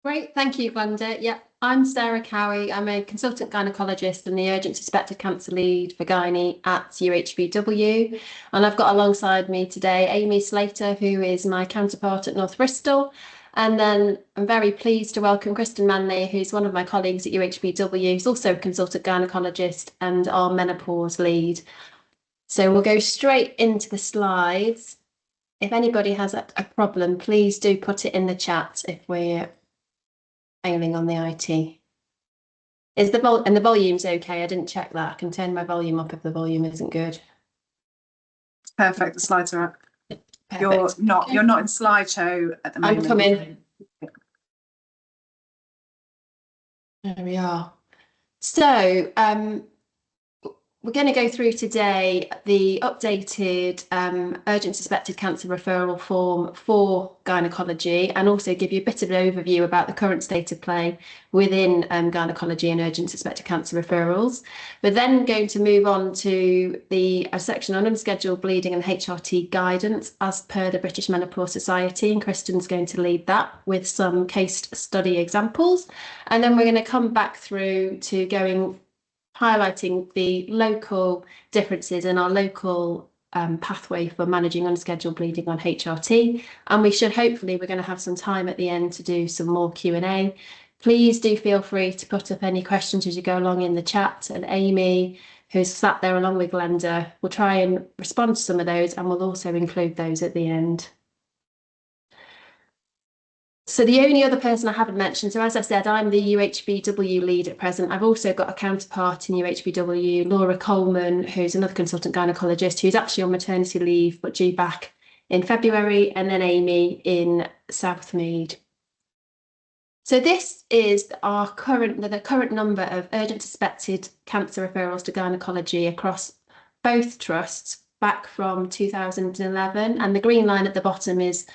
Great, thank you, Glenda. Yeah, I'm Sarah Cowey. I'm a consultant gynaecologist and the urgent suspected cancer lead for gynae at UHBW. And I've got alongside me today Amy Slater, who is my counterpart at North Bristol. And then I'm very pleased to welcome Kristyn Manley, who's one of my colleagues at UHBW, who's also a consultant gynaecologist and our menopause lead. So we'll go straight into the slides. If anybody has a problem, please do put it in the chat if we're failing on the IT. Is the volume's okay? I didn't check that. I can turn my volume up if the volume isn't good. Perfect. The slides are up. Perfect. You're not in slideshow at the moment. I'm coming. There we are. So we're going to go through today the updated urgent suspected cancer referral form for gynaecology, and also give you a bit of an overview about the current state of play within gynaecology and urgent suspected cancer referrals. We're then going to move on to the section on unscheduled bleeding and HRT guidance as per the British Menopause Society, and Kristyn's going to lead that with some case study examples. And then we're going to come back through to highlighting the local differences in our local pathway for managing unscheduled bleeding on HRT. And we're going to have some time at the end to do some more Q&A. Please do feel free to put up any questions as you go along in the chat, and Amy, who's sat there along with Glenda, will try and respond to some of those, and we'll also include those at the end. So the only other person I haven't mentioned, so as I said, I'm the UHBW lead at present. I've also got a counterpart in UHBW, Laura Coleman, who's another consultant gynaecologist, who's actually on maternity leave, but due back in February, and then Amy in Southmead. So this is the current number of urgent suspected cancer referrals to gynaecology across both trusts back from 2011, and the green line at the bottom is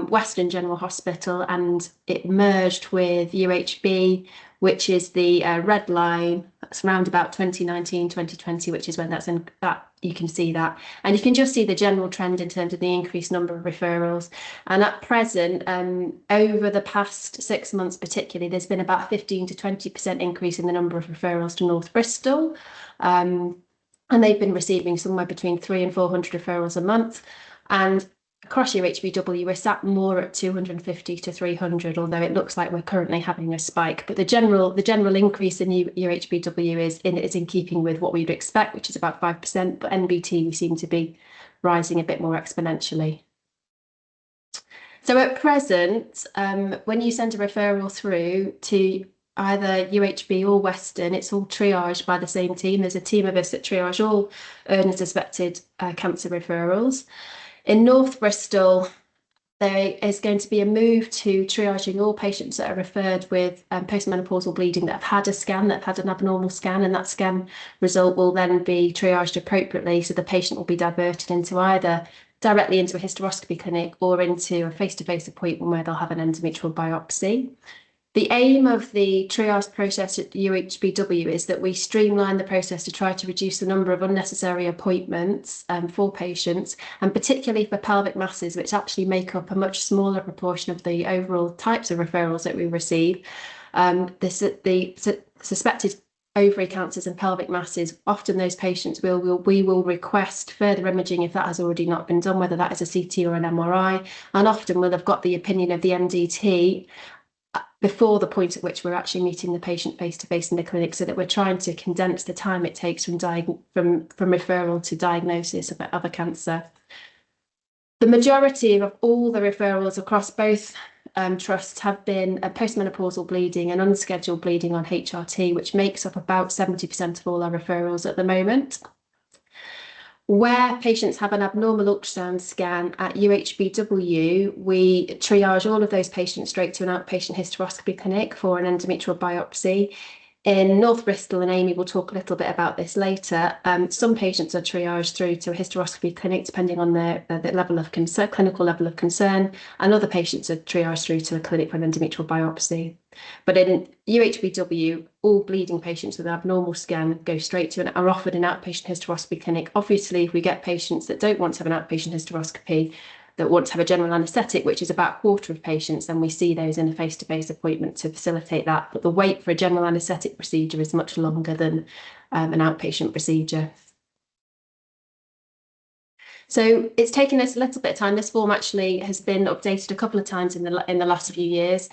Western General Hospital, and it merged with UHB, which is the red line. That's around about 2019, 2020, which is when that's in that. You can see that, and you can just see the general trend in terms of the increased number of referrals. And at present, over the past 6 months particularly, there's been about 15 to 20% increase in the number of referrals to North Bristol, and they've been receiving somewhere between 300 and 400 referrals a month. And across UHBW, we're sat more at 250 to 300, although it looks like we're currently having a spike. But the general increase in UHBW is in keeping with what we'd expect, which is about 5%. But NBT, we seem to be rising a bit more exponentially. So at present, when you send a referral through to either UHB or Western, it's all triaged by the same team. There's a team of us that triage all urgent suspected cancer referrals. In North Bristol, there is going to be a move to triaging all patients that are referred with postmenopausal bleeding that have had a scan, that have had an abnormal scan, and that scan result will then be triaged appropriately. So the patient will be diverted into either directly into a hysteroscopy clinic or into a face-to-face appointment where they'll have an endometrial biopsy. The aim of the triage process at UHBW is that we streamline the process to try to reduce the number of unnecessary appointments for patients, and particularly for pelvic masses, which actually make up a much smaller proportion of the overall types of referrals that we receive. The suspected ovary cancers and pelvic masses, often those patients we will request further imaging if that has already not been done, whether that is a CT or an MRI, and often we'll have got the opinion of the MDT before the point at which we're actually meeting the patient face-to-face in the clinic, so that we're trying to condense the time it takes from referral to diagnosis of a cancer. The majority of all the referrals across both trusts have been postmenopausal bleeding and unscheduled bleeding on HRT, which makes up about 70% of all our referrals at the moment. Where patients have an abnormal ultrasound scan at UHBW, we triage all of those patients straight to an outpatient hysteroscopy clinic for an endometrial biopsy. In North Bristol, and Amy will talk a little bit about this later, some patients are triaged through to a hysteroscopy clinic depending on the level of concern, clinical level of concern, and other patients are triaged through to a clinic for an endometrial biopsy. But in UHBW, all bleeding patients with an abnormal scan go straight to and are offered an outpatient hysteroscopy clinic. Obviously, if we get patients that don't want to have an outpatient hysteroscopy, that want to have a general anaesthetic, which is about a quarter of patients, then we see those in a face-to-face appointment to facilitate that. But the wait for a general anaesthetic procedure is much longer than an outpatient procedure. So it's taken us a little bit of time. This form actually has been updated a couple of times in the last few years.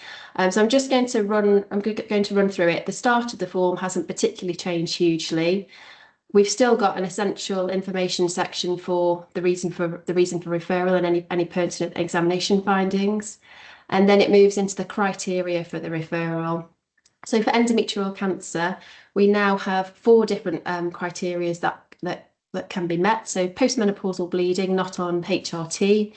So I'm just going to run. I'm going to run through it. The start of the form hasn't particularly changed hugely. We've still got an essential information section for the reason for referral and any pertinent examination findings, and then it moves into the criteria for the referral. So for endometrial cancer, we now have 4 different criteria that can be met. So post-menopausal bleeding, not on HRT,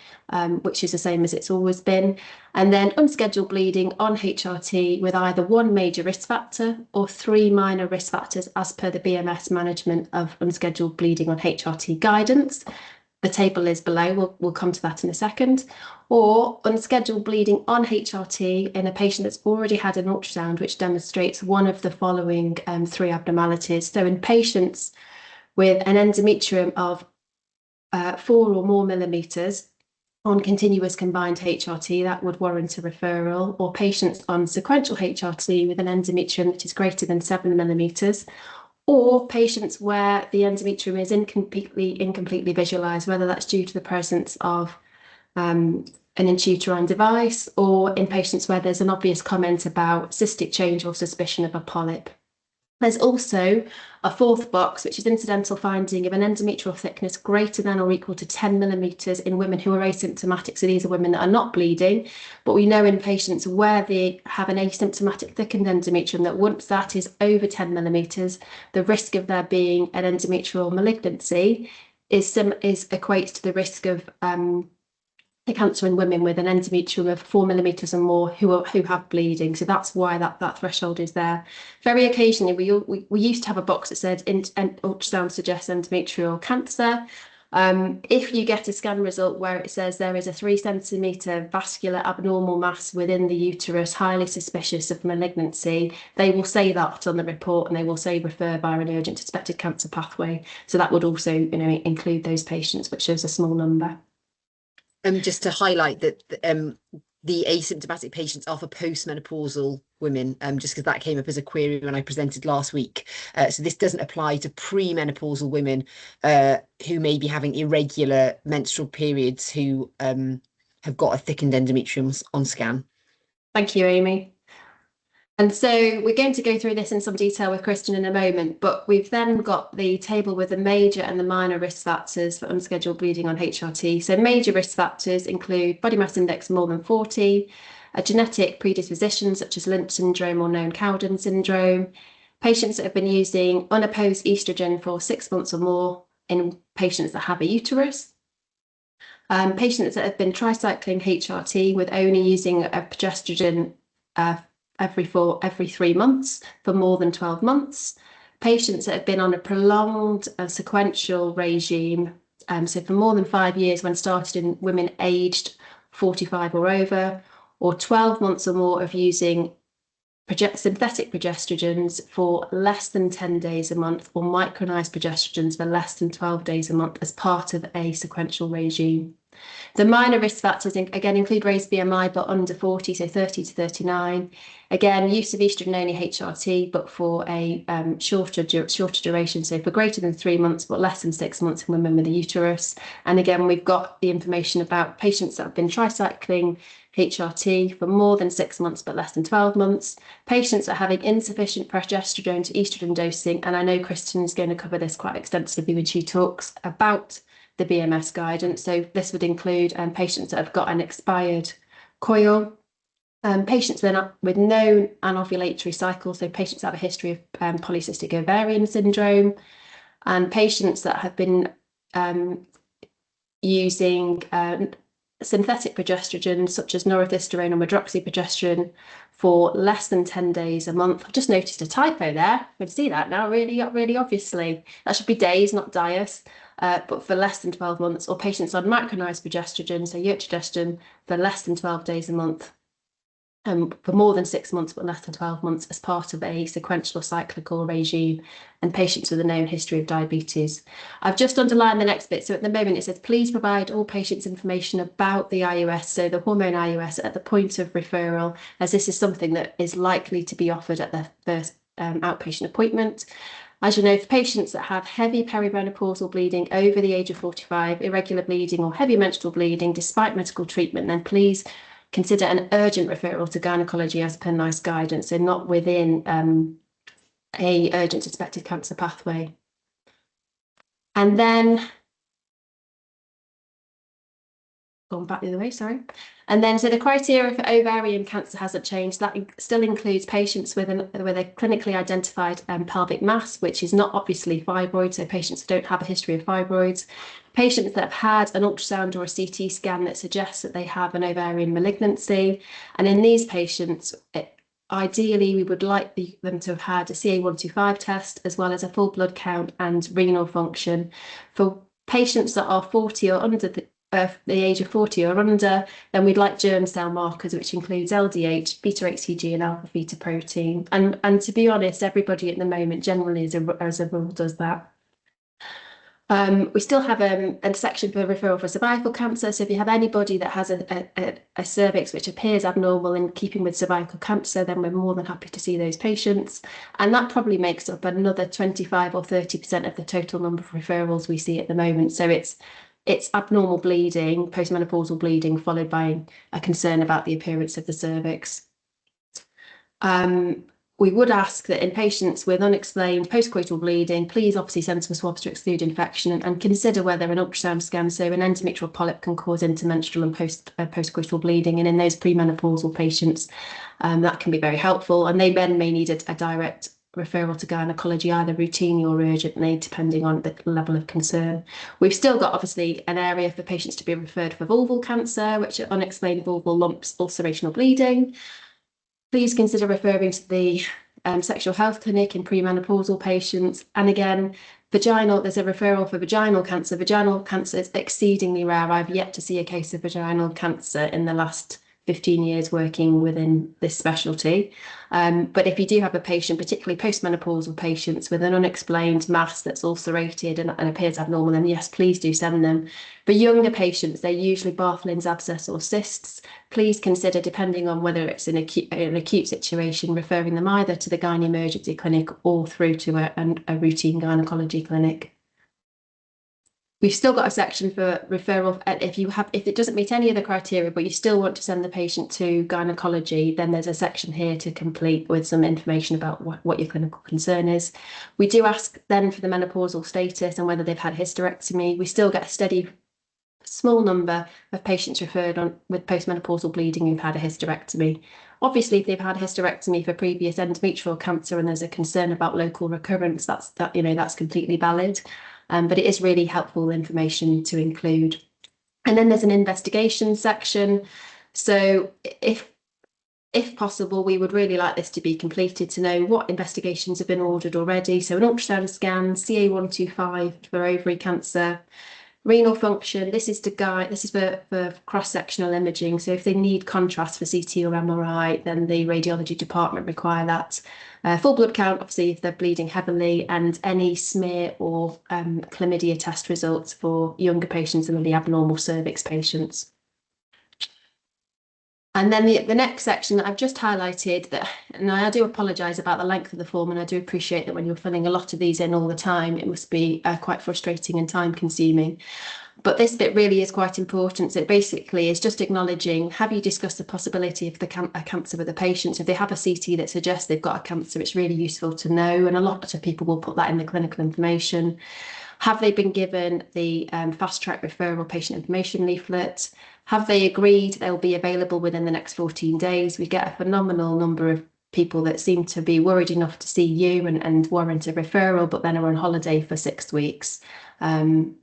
which is the same as it's always been. And then unscheduled bleeding on HRT with either 1 major risk factor or 3 minor risk factors as per the BMS Management of Unscheduled Bleeding on HRT Guidance. The table is below, we'll come to that in a second. Or unscheduled bleeding on HRT in a patient that's already had an ultrasound which demonstrates one of the following 3 abnormalities. So in patients with an endometrium of 4 or more millimetres on continuous combined HRT, that would warrant a referral, or patients on sequential HRT with an endometrium that is greater than 7 millimetres, or patients where the endometrium is incompletely visualised, whether that's due to the presence of an intrauterine device, or in patients where there's an obvious comment about cystic change or suspicion of a polyp. There's also a 4th box, which is incidental finding of an endometrial thickness greater than or equal to 10 millimetres in women who are asymptomatic. So these are women that are not bleeding, but we know in patients where they have an asymptomatic thickened endometrium that once that is over 10 millimetres, the risk of there being an endometrial malignancy equates to the risk of the cancer in women with an endometrium of 4 millimetres or more who have bleeding. So that's why that threshold is there. Very occasionally, we used to have a box that said ultrasound suggests endometrial cancer. If you get a scan result where it says there is a 3 centimetre vascular abnormal mass within the uterus, highly suspicious of malignancy, they will say that on the report, and they will say refer via an urgent suspected cancer pathway. So that would also, include those patients, which is a small number. Just to highlight that the asymptomatic patients are for postmenopausal women, just because that came up as a query when I presented last week. So this doesn't apply to premenopausal women who may be having irregular menstrual periods who have got a thickened endometrium on scan. Thank you, Amy. And so we're going to go through this in some detail with Kristyn in a moment, but we've then got the table with the major and the minor risk factors for unscheduled bleeding on HRT. So major risk factors include body mass index more than 40, a genetic predisposition such as Lynch syndrome or known Cowden syndrome, patients that have been using unopposed estrogen for 6 months or more in patients that have a uterus, patients that have been tricycling HRT with only using a progesterone every 3 months for more than 12 months, patients that have been on a prolonged sequential regime, so for more than 5 years when started in women aged 45 or over, or 12 months or more of using synthetic progestrogens for less than 10 days a month, or micronized progestrogens for less than 12 days a month as part of a sequential regime. The minor risk factors again include raised BMI but under 40, so 30 to 39. Again, use of estrogen-only HRT, but for a shorter duration, so for greater than 3 months but less than 6 months in women with a uterus. And again, we've got the information about patients that have been tricycling HRT for more than 6 months but less than 12 months, patients that are having insufficient progesterone to estrogen dosing, and I know Kristyn is going to cover this quite extensively when she talks about the BMS guidance. So this would include patients that have got an expired coil, patients then with no anovulatory cycle, so patients that have a history of polycystic ovarian syndrome, and patients that have been using synthetic progestrogens such as norethisterone or medroxyprogesterone for less than 10 days a month. I've just noticed a typo there. I can see that now really obviously. That should be days, not dias. But for less than 12 months, or patients on micronized progestrogen, so UHBW, for less than 12 days a month. for more than 6 months but less than 12 months as part of a sequential or cyclical regime, and patients with a known history of diabetes. I've just underlined the next bit. So at the moment it says, please provide all patients information about the IUS, so the hormone IUS, at the point of referral, as this is something that is likely to be offered at the first outpatient appointment. As you know, for patients that have heavy perimenopausal bleeding over the age of 45, irregular bleeding or heavy menstrual bleeding despite medical treatment, then please consider an urgent referral to gynaecology as per NICE guidance, so not within a urgent suspected cancer pathway. And then, going back the other way, sorry. And then, so the criteria for ovarian cancer hasn't changed. That still includes patients with a clinically identified pelvic mass, which is not obviously fibroid, so patients that don't have a history of fibroids. Patients that have had an ultrasound or a CT scan that suggests that they have an ovarian malignancy. And in these patients, ideally, we would like them to have had a CA-125 test, as well as a full blood count and renal function. For patients that are 40 or under the age of 40 or under, then we'd like germ cell markers, which includes LDH, beta-HCG and alpha-fetoprotein. And to be honest, everybody at the moment generally as a rule does that. We still have a section for referral for cervical cancer. So if you have anybody that has a cervix which appears abnormal in keeping with cervical cancer, then we're more than happy to see those patients. And that probably makes up another 25 or 30% of the total number of referrals we see at the moment. So it's abnormal bleeding, postmenopausal bleeding, followed by a concern about the appearance of the cervix. We would ask that in patients with unexplained postcoital bleeding, please obviously send some swabs to exclude infection, and consider whether an ultrasound scan, so an endometrial polyp, can cause intermenstrual and postcoital bleeding. And in those premenopausal patients, that can be very helpful. And they then may need a direct referral to gynaecology, either routinely or urgently, depending on the level of concern. We've still got obviously an area for patients to be referred for vulval cancer, which are unexplained vulval lumps, ulceration or bleeding. Please consider referring to the sexual health clinic in premenopausal patients. And again, there's a referral for vaginal cancer. Vaginal cancer is exceedingly rare. I've yet to see a case of vaginal cancer in the last 15 years working within this specialty. But if you do have a patient, particularly postmenopausal patients with an unexplained mass that's ulcerated and appears abnormal, then yes, please do send them. For younger patients, they're usually Bartholin's abscess or cysts. Please consider, depending on whether it's an acute situation, referring them either to the gynae emergency clinic or through to a routine gynecology clinic. We've still got a section for referral if it doesn't meet any of the criteria, but you still want to send the patient to gynaecology, then there's a section here to complete with some information about what your clinical concern is. We do ask then for the menopausal status and whether they've had hysterectomy. We still get a steady small number of patients referred on with postmenopausal bleeding who've had a hysterectomy. Obviously, if they've had a hysterectomy for previous endometrial cancer and there's a concern about local recurrence, that's completely valid. But it is really helpful information to include. And then there's an investigation section. So if possible, we would really like this to be completed to know what investigations have been ordered already. So an ultrasound scan, CA-125 for ovary cancer, renal function. This is for cross-sectional imaging. So if they need contrast for CT or MRI, then the radiology department require that. Full blood count, obviously, if they're bleeding heavily, and any smear or chlamydia test results for younger patients and the abnormal cervix patients. And then the next section that I've just highlighted, and I do apologise about the length of the form, and I do appreciate that when you're filling a lot of these in all the time, it must be quite frustrating and time consuming. But this bit really is quite important. So it basically is just acknowledging, have you discussed the possibility of a cancer with a patient? So if they have a CT that suggests they've got a cancer, it's really useful to know. And a lot of people will put that in the clinical information. Have they been given the fast track referral patient information leaflet? Have they agreed they'll be available within the next 14 days? We get a phenomenal number of people that seem to be worried enough to see you and warrant a referral, but then are on holiday for 6 weeks. And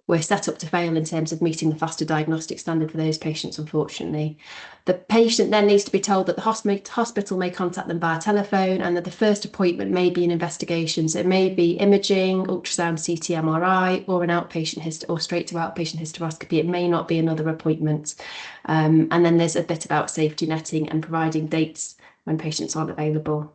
we're set up to fail in terms of meeting the faster diagnostic standard for those patients, unfortunately. The patient then needs to be told that the hospital may contact them via telephone, and that the first appointment may be an investigation. So it may be imaging, ultrasound, CT, MRI, or an outpatient or straight to outpatient hysteroscopy. It may not be another appointment. And then there's a bit about safety netting and providing dates when patients aren't available.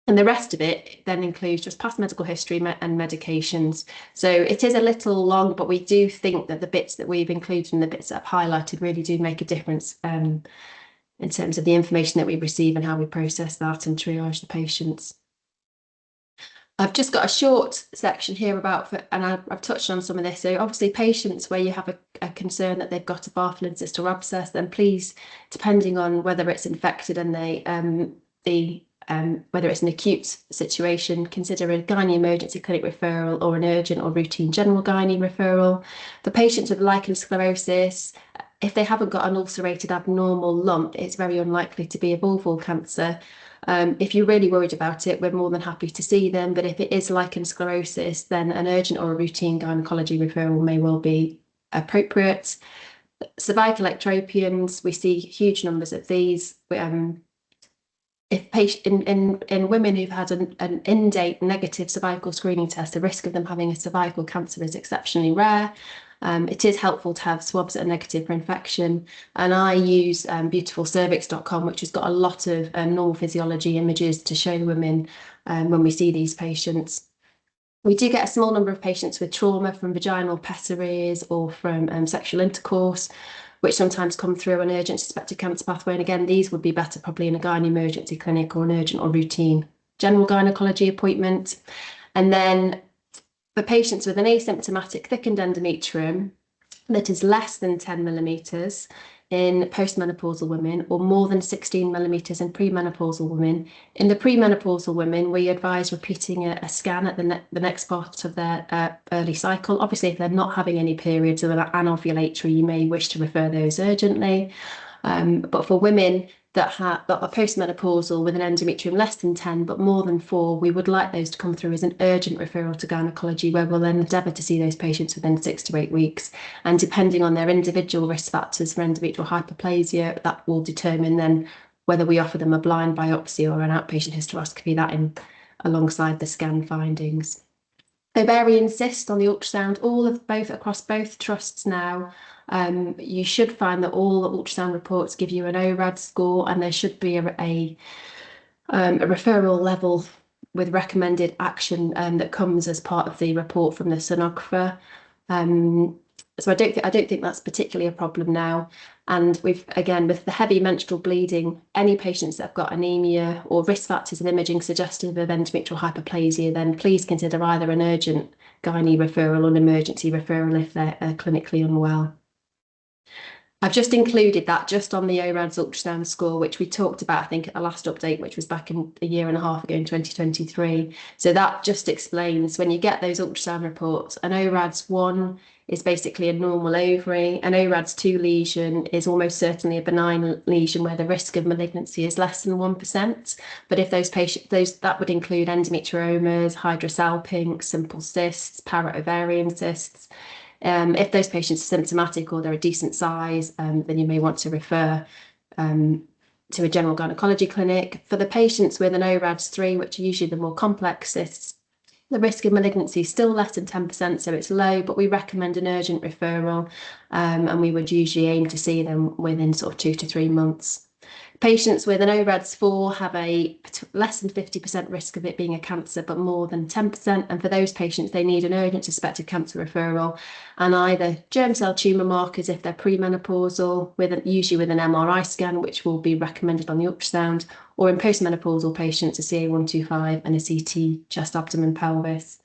And the rest of it then includes just past medical history and medications. So it is a little long, but we do think that the bits that we've included and the bits that I've highlighted really do make a difference in terms of the information that we receive and how we process that and triage the patients. I've just got a short section here about, and I've touched on some of this. So obviously patients where you have a concern that they've got a Bartholin cyst or abscess, then please, depending on whether it's infected and whether it's an acute situation, consider a gynae emergency clinic referral or an urgent or routine general gynae referral. For patients with lichen sclerosis, if they haven't got an ulcerated abnormal lump, it's very unlikely to be a vulval cancer. If you're really worried about it, we're more than happy to see them. But if it is lichen sclerosis, then an urgent or a routine gynecology referral may well be appropriate. Cervical ectropions, we see huge numbers of these. If in women who've had an in-date negative cervical screening test, the risk of them having a cervical cancer is exceptionally rare. It is helpful to have swabs that are negative for infection, and I use beautifulcervix.com, which has got a lot of normal physiology images to show women when we see these patients. We do get a small number of patients with trauma from vaginal pessaries or from sexual intercourse, which sometimes come through an urgent suspected cancer pathway. And again, these would be better probably in a gynae emergency clinic or an urgent or routine general gynecology appointment. And then for patients with an asymptomatic thickened endometrium that is less than 10 millimetres in postmenopausal women or more than 16 millimetres in premenopausal women. In the premenopausal women, we advise repeating a scan at the next part of their early cycle. Obviously, if they're not having any periods or anovulatory, you may wish to refer those urgently. But for women that are postmenopausal with an endometrium less than 10 but more than 4, we would like those to come through as an urgent referral to gynaecology, where we'll then endeavour to see those patients within 6 to 8 weeks. And depending on their individual risk factors for endometrial hyperplasia, that will determine then whether we offer them a blind biopsy or an outpatient hysteroscopy, that in alongside the scan findings. Ovarian cyst on the ultrasound, both across both trusts now. You should find that all the ultrasound reports give you an ORAD score, and there should be a referral level with recommended action that comes as part of the report from the sonographer. So I don't think that's particularly a problem now. And again, with the heavy menstrual bleeding, any patients that have got anemia or risk factors of imaging suggestive of endometrial hyperplasia, then please consider either an urgent gynae referral or an emergency referral if they're clinically unwell. I've just included that just on the ORAD's ultrasound score, which we talked about, I think, at the last update, which was back in a year and a half ago in 2023. So that just explains when you get those ultrasound reports, an ORAD's 1 is basically a normal ovary. An ORAD's 2 lesion is almost certainly a benign lesion where the risk of malignancy is less than 1%. But if those patients, that would include endometriomas, hydrosalpinx, simple cysts, para-ovarian cysts. If those patients are symptomatic or they're a decent size, then you may want to refer to a general gynecology clinic. For the patients with an ORAD's 3, which are usually the more complex cysts, the risk of malignancy is still less than 10%, so it's low, but we recommend an urgent referral, and we would usually aim to see them within sort of 2 to 3 months. Patients with an ORAD's 4 have a less than 50% risk of it being a cancer, but more than 10%. And for those patients, they need an urgent suspected cancer referral and either germ cell tumour markers if they're premenopausal, usually with an MRI scan, which will be recommended on the ultrasound, or in postmenopausal patients, a CA125 and a CT chest, abdomen, pelvis.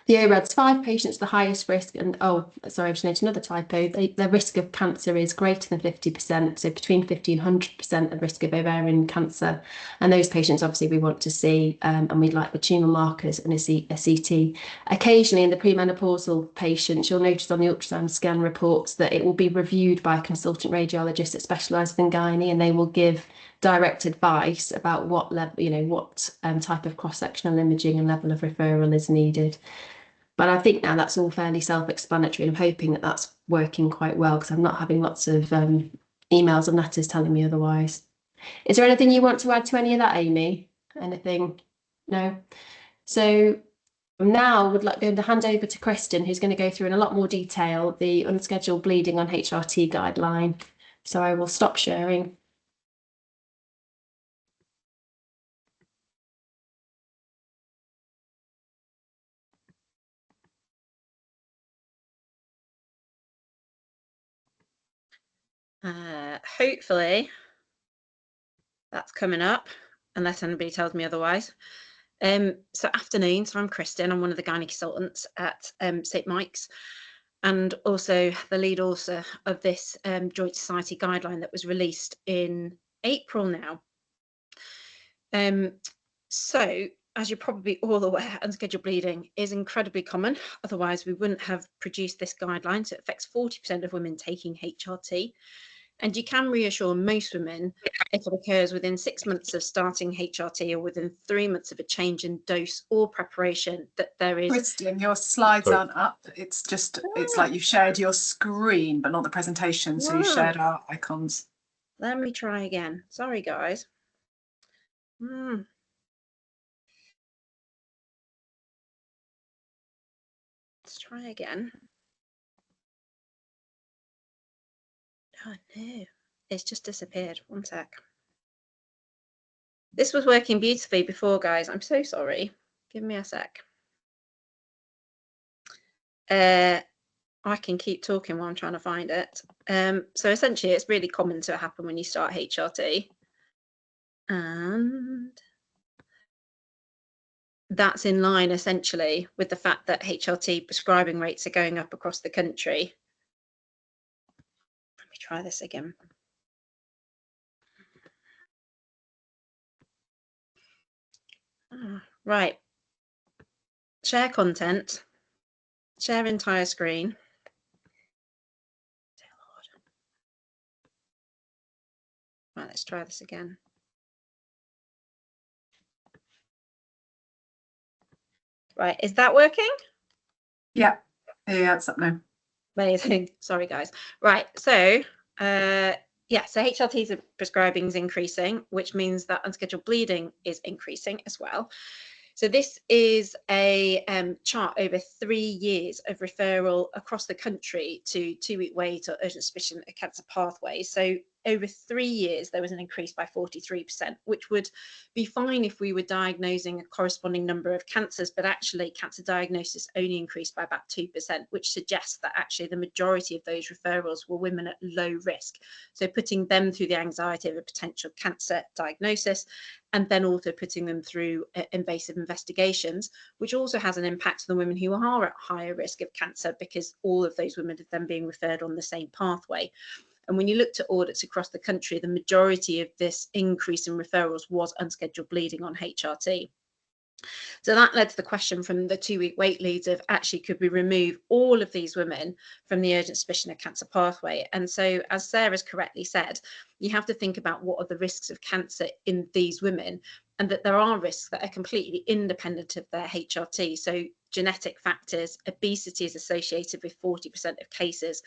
The ORAD's 5 patients, the highest risk, and sorry, I've just noted another typo. The risk of cancer is greater than 50%, so between 50 and 100% of risk of ovarian cancer. And those patients, obviously, we want to see, and we'd like the tumour markers and a CT. Occasionally, in the premenopausal patients, you'll notice on the ultrasound scan reports that it will be reviewed by a consultant radiologist that specialises in gynae, and they will give direct advice about what level, what type of cross-sectional imaging and level of referral is needed. But I think now that's all fairly self-explanatory. I'm hoping that that's working quite well because I'm not having lots of emails and letters telling me otherwise. Is there anything you want to add to any of that, Amy? Anything? No? So now would like to hand over to Kristyn, who's going to go through in a lot more detail the unscheduled bleeding on HRT guideline. So I will stop sharing. Hopefully that's coming up, unless anybody tells me otherwise. So afternoon, so I'm Kristyn, I'm one of the gynae consultants at St Mike's, and also the lead author of this Joint Society guideline that was released in April now. So as you're probably all aware, unscheduled bleeding is incredibly common, otherwise we wouldn't have produced this guideline. So it affects 40% of women taking HRT. And you can reassure most women if it occurs within 6 months of starting HRT or within 3 months of a change in dose or preparation that there is. Kristyn, your slides aren't up. It's just, it's like you've shared your screen, but not the presentation. So you shared our icons. Let me try again. Sorry, guys. Let's try again. Oh no, it's just disappeared. One sec. This was working beautifully before, guys. I'm so sorry. Give me a sec. I can keep talking while I'm trying to find it. So essentially, it's really common to happen when you start HRT. And that's in line essentially with the fact that HRT prescribing rates are going up across the country. Let me try this again. Right. Share content. Share entire screen. Right, let's try this again. Right, is that working? Yeah, it's up now. Amazing. Sorry, guys. Right, so yeah, so HRT's prescribing is increasing, which means that unscheduled bleeding is increasing as well. So this is a chart over 3 years of referral across the country to 2-week wait or urgent suspicion of cancer pathways. So over 3 years, there was an increase by 43%, which would be fine if we were diagnosing a corresponding number of cancers, but actually cancer diagnosis only increased by about 2%, which suggests that actually the majority of those referrals were women at low risk. So putting them through the anxiety of a potential cancer diagnosis, and then also putting them through invasive investigations, which also has an impact on the women who are at higher risk of cancer, because all of those women are then being referred on the same pathway. And when you looked at audits across the country, the majority of this increase in referrals was unscheduled bleeding on HRT. So that led to the question from the 2-week wait leads of actually, could we remove all of these women from the urgent suspicion of cancer pathway? And so, as Sarah's correctly said, you have to think about what are the risks of cancer in these women, and that there are risks that are completely independent of their HRT. So genetic factors, obesity is associated with 40% of cases,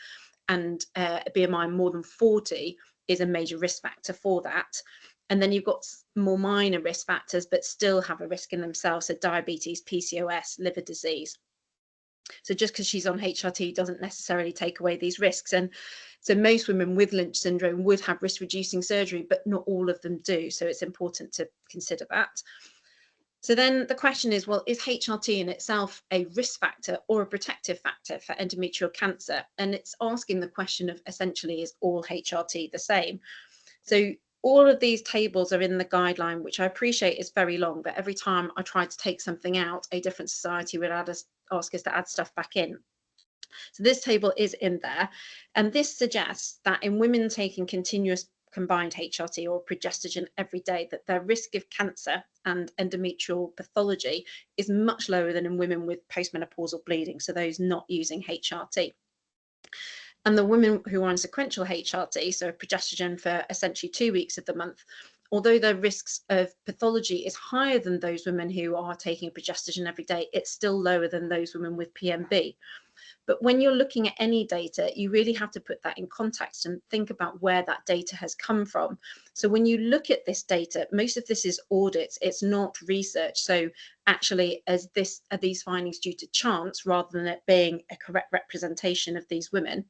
and a BMI more than 40 is a major risk factor for that. And then you've got more minor risk factors, but still have a risk in themselves. So diabetes, PCOS, liver disease. So just because she's on HRT doesn't necessarily take away these risks. And so most women with Lynch syndrome would have risk reducing surgery, but not all of them do. So it's important to consider that. So then the question is, well, is HRT in itself a risk factor or a protective factor for endometrial cancer? And it's asking the question of essentially, is all HRT the same? So all of these tables are in the guideline, which I appreciate is very long, but every time I tried to take something out, a different society would ask us to add stuff back in. So this table is in there, and this suggests that in women taking continuous combined HRT or progestogen every day, that their risk of cancer and endometrial pathology is much lower than in women with postmenopausal bleeding, so those not using HRT. And the women who are on sequential HRT, so progestogen for essentially 2 weeks of the month, although the risks of pathology is higher than those women who are taking a progestogen every day, it's still lower than those women with PMB. But when you're looking at any data, you really have to put that in context and think about where that data has come from. So when you look at this data, most of this is audits, it's not research. So actually, are these findings due to chance rather than it being a correct representation of these women?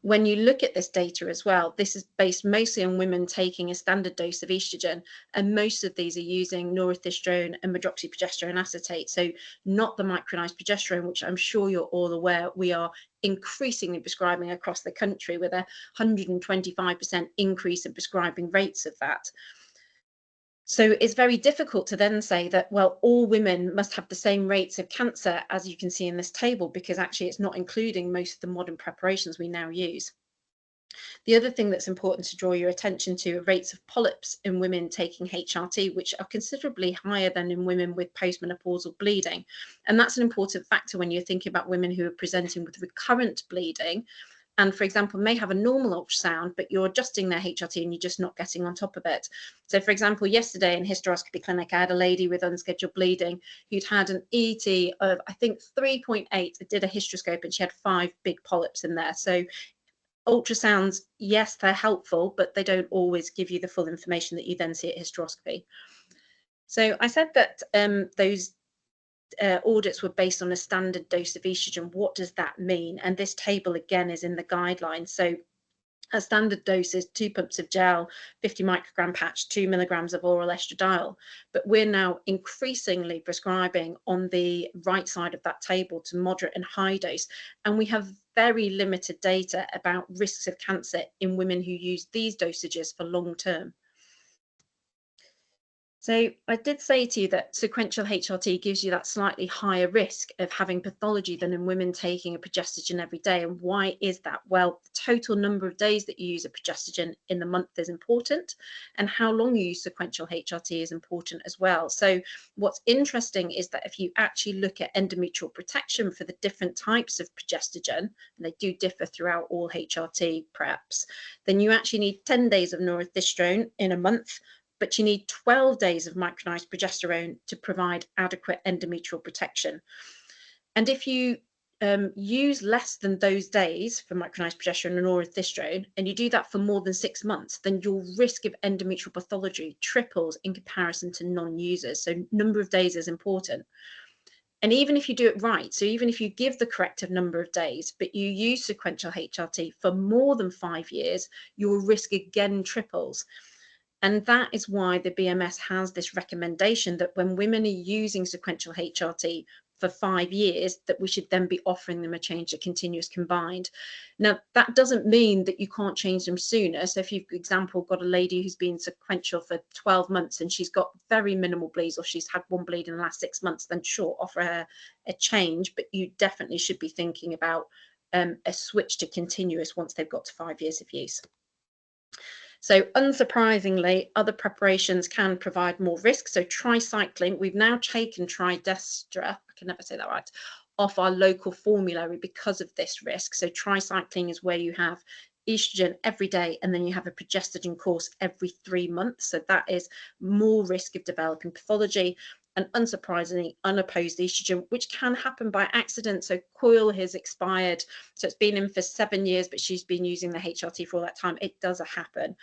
When you look at this data as well, this is based mostly on women taking a standard dose of estrogen, and most of these are using norethisterone and medroxyprogesterone acetate, so not the micronized progesterone, which I'm sure you're all aware we are increasingly prescribing across the country, with a 125% increase in prescribing rates of that. So it's very difficult to then say that, well, all women must have the same rates of cancer, as you can see in this table, because actually it's not including most of the modern preparations we now use. The other thing that's important to draw your attention to are rates of polyps in women taking HRT, which are considerably higher than in women with postmenopausal bleeding. And that's an important factor when you're thinking about women who are presenting with recurrent bleeding, and, for example, may have a normal ultrasound, but you're adjusting their HRT and you're just not getting on top of it. So, for example, yesterday in hysteroscopy clinic, I had a lady with unscheduled bleeding who'd had an ET of, I think, 3.8. I did a hysteroscope and she had 5 big polyps in there. So ultrasounds, yes, they're helpful, but they don't always give you the full information that you then see at hysteroscopy. So I said that those audits were based on a standard dose of estrogen. What does that mean? And this table again is in the guidelines. So a standard dose is 2 pumps of gel, 50 microgram patch, 2 milligrams of oral estradiol. But we're now increasingly prescribing on the right side of that table to moderate and high dose. And we have very limited data about risks of cancer in women who use these dosages for long term. So I did say to you that sequential HRT gives you that slightly higher risk of having pathology than in women taking a progestogen every day. And why is that? Well, the total number of days that you use a progestogen in the month is important, and how long you use sequential HRT is important as well. So what's interesting is that if you actually look at endometrial protection for the different types of progestogen, and they do differ throughout all HRT preps, then you actually need 10 days of norethisterone in a month, but you need 12 days of micronized progesterone to provide adequate endometrial protection. And if you use less than those days for micronized progesterone and norethisterone, and you do that for more than 6 months, then your risk of endometrial pathology triples in comparison to non-users. So number of days is important. And even if you do it right, so even if you give the corrective number of days, but you use sequential HRT for more than 5 years, your risk again triples. And that is why the BMS has this recommendation that when women are using sequential HRT for 5 years, that we should then be offering them a change to continuous combined. Now, that doesn't mean that you can't change them sooner. So if you've, for example, got a lady who's been sequential for 12 months and she's got very minimal bleeds, or she's had 1 bleed in the last 6 months, then sure, offer her a change. But you definitely should be thinking about a switch to continuous once they've got to 5 years of use. So unsurprisingly, other preparations can provide more risk. So tricycline, we've now taken tridestra, I can never say that right, off our local formulary because of this risk. So tricycline is where you have estrogen every day and then you have a progestogen course every 3 months. So that is more risk of developing pathology. And unsurprisingly, unopposed estrogen, which can happen by accident. So coil has expired, so it's been in for 7 years, but she's been using the HRT for all that time. It does happen.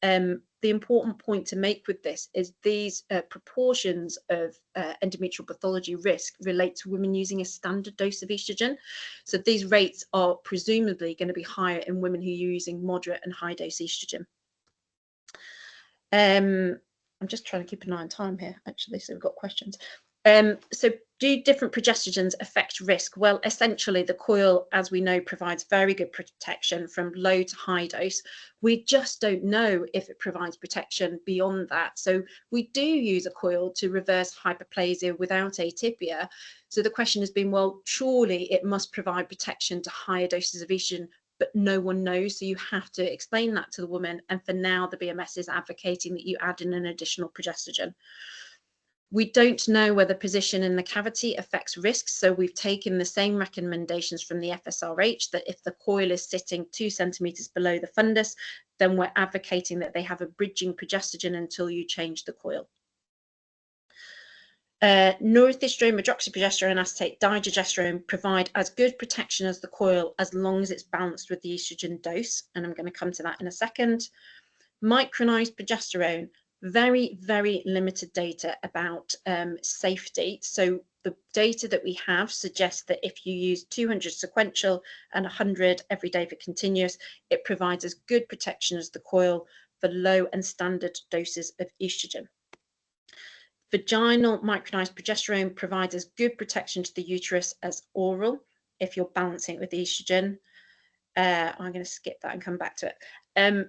The important point to make with this is these proportions of endometrial pathology risk relate to women using a standard dose of estrogen. So these rates are presumably going to be higher in women who are using moderate and high dose estrogen. I'm just trying to keep an eye on time here, actually, so we've got questions. So do different progestogens affect risk? Well, essentially, the coil, as we know, provides very good protection from low to high dose. We just don't know if it provides protection beyond that. So we do use a coil to reverse hyperplasia without atypia. So the question has been, well, surely it must provide protection to higher doses of estrogen, but no one knows. So you have to explain that to the woman. And for now, the BMS is advocating that you add in an additional progestogen. We don't know whether position in the cavity affects risks, so we've taken the same recommendations from the FSRH that if the coil is sitting 2 centimetres below the fundus, then we're advocating that they have a bridging progestogen until you change the coil. Norethistrone, medroxyprogesterone, acetate, digesterone provide as good protection as the coil as long as it's balanced with the estrogen dose, and I'm going to come to that in a second. Micronized progesterone, very, very limited data about safety. So the data that we have suggests that if you use 200 sequential and 100 every day for continuous, it provides as good protection as the coil for low and standard doses of estrogen. Vaginal micronized progesterone provides as good protection to the uterus as oral if you're balancing it with estrogen. I'm going to skip that and come back to it.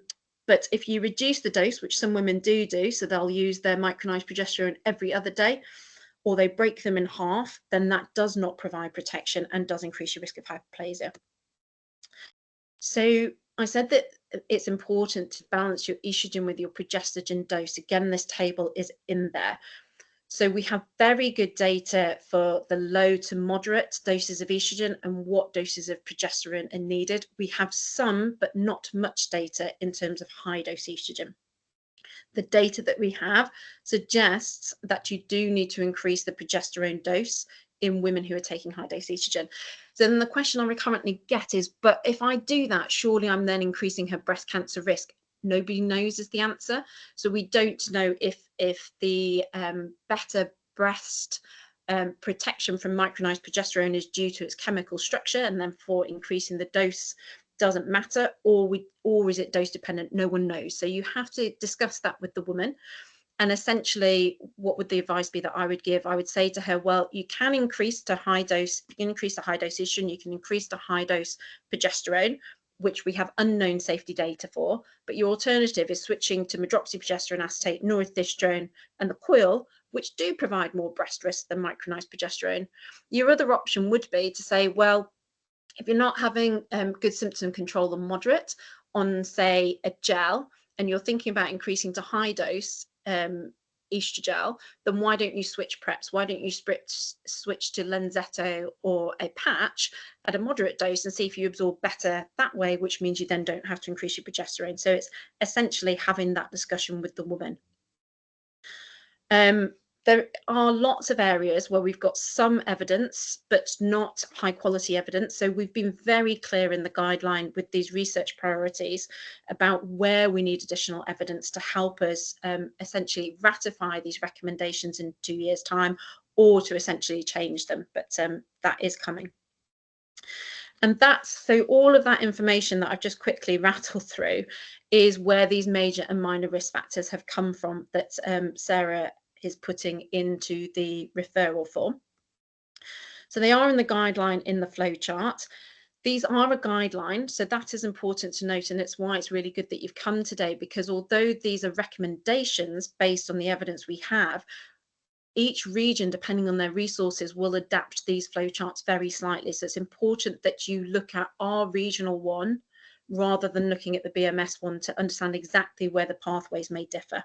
But if you reduce the dose, which some women do, so they'll use their micronized progesterone every other day, or they break them in half, then that does not provide protection and does increase your risk of hyperplasia. So I said that it's important to balance your estrogen with your progestogen dose. Again, this table is in there. So we have very good data for the low to moderate doses of estrogen and what doses of progesterone are needed. We have some, but not much data in terms of high dose estrogen. The data that we have suggests that you do need to increase the progesterone dose in women who are taking high dose estrogen. So then the question I recurrently get is, but if I do that, surely I'm then increasing her breast cancer risk. Nobody knows is the answer. So we don't know if the better breast protection from micronized progesterone is due to its chemical structure and then for increasing the dose doesn't matter, or is it dose dependent? No one knows. So you have to discuss that with the woman. And essentially, what would the advice be that I would give? I would say to her, well, you can increase to high dose, you can increase to high dose estrogen, you can increase to high dose progesterone, which we have unknown safety data for, but your alternative is switching to medroxyprogesterone, acetate, norethistrone, and the coil, which do provide more breast risk than micronized progesterone. Your other option would be to say, well, if you're not having good symptom control and moderate on, say, a gel, and you're thinking about increasing to high dose estrogel, then why don't you switch preps? Why don't you switch to Lenzetto or a patch at a moderate dose and see if you absorb better that way, which means you then don't have to increase your progesterone. So it's essentially having that discussion with the woman. There are lots of areas where we've got some evidence, but not high quality evidence. So we've been very clear in the guideline with these research priorities about where we need additional evidence to help us essentially ratify these recommendations in 2 years' time, or to essentially change them. But that is coming. And so all of that information that I've just quickly rattled through is where these major and minor risk factors have come from that Sarah is putting into the referral form. So they are in the guideline in the flow chart. These are a guideline, so that is important to note, and it's why it's really good that you've come today, because although these are recommendations based on the evidence we have, each region, depending on their resources, will adapt these flow charts very slightly. So it's important that you look at our regional one rather than looking at the BMS one to understand exactly where the pathways may differ.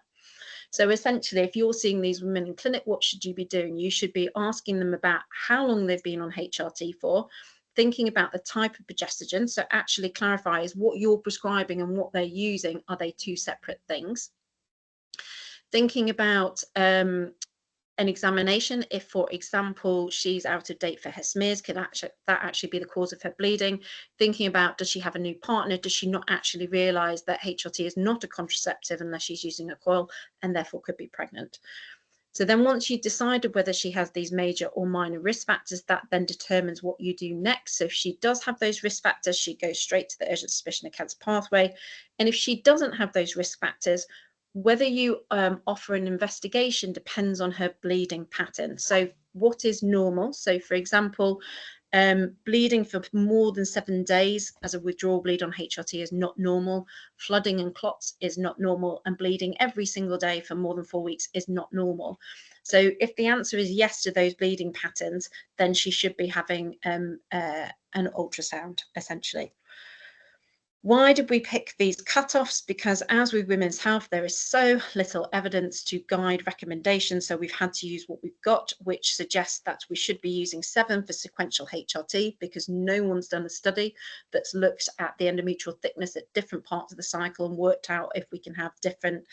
So essentially, if you're seeing these women in clinic, what should you be doing? You should be asking them about how long they've been on HRT for, thinking about the type of progestogen. So actually clarify, is what you're prescribing and what they're using, are they two separate things? Thinking about an examination, if for example she's out of date for her smears, could that actually be the cause of her bleeding? Thinking about, does she have a new partner? Does she not actually realize that HRT is not a contraceptive unless she's using a coil and therefore could be pregnant? So then once you've decided whether she has these major or minor risk factors, that then determines what you do next. So if she does have those risk factors, she goes straight to the urgent suspicion of cancer pathway. And if she doesn't have those risk factors, whether you offer an investigation depends on her bleeding pattern. So what is normal? So for example, bleeding for more than 7 days as a withdrawal bleed on HRT is not normal. Flooding and clots is not normal, and bleeding every single day for more than 4 weeks is not normal. So if the answer is yes to those bleeding patterns, then she should be having an ultrasound, essentially. Why did we pick these cutoffs? Because as with women's health, there is so little evidence to guide recommendations. So we've had to use what we've got, which suggests that we should be using 7 for sequential HRT, because no one's done a study that's looked at the endometrial thickness at different parts of the cycle and worked out if we can have different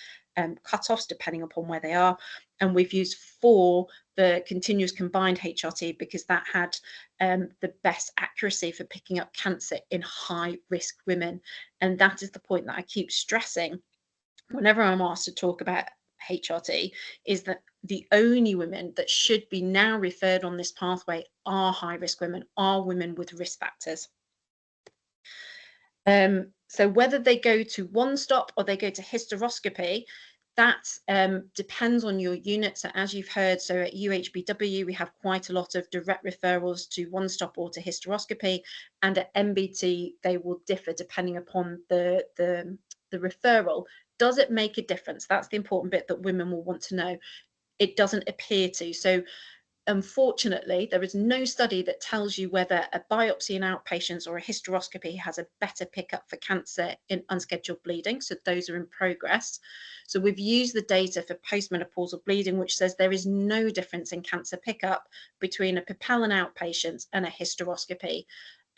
cutoffs depending upon where they are. And we've used 4 the continuous combined HRT because that had the best accuracy for picking up cancer in high risk women. And that is the point that I keep stressing whenever I'm asked to talk about HRT, is that the only women that should be now referred on this pathway are high risk women, are women with risk factors. So whether they go to one stop or they go to hysteroscopy, that depends on your unit. So as you've heard, so at UHBW, we have quite a lot of direct referrals to one stop or to hysteroscopy, and at MBT, they will differ depending upon the referral. Does it make a difference? That's the important bit that women will want to know. It doesn't appear to. So unfortunately, there is no study that tells you whether a biopsy in outpatients or a hysteroscopy has a better pickup for cancer in unscheduled bleeding. So those are in progress. So we've used the data for postmenopausal bleeding, which says there is no difference in cancer pickup between a Propellant outpatient and a hysteroscopy.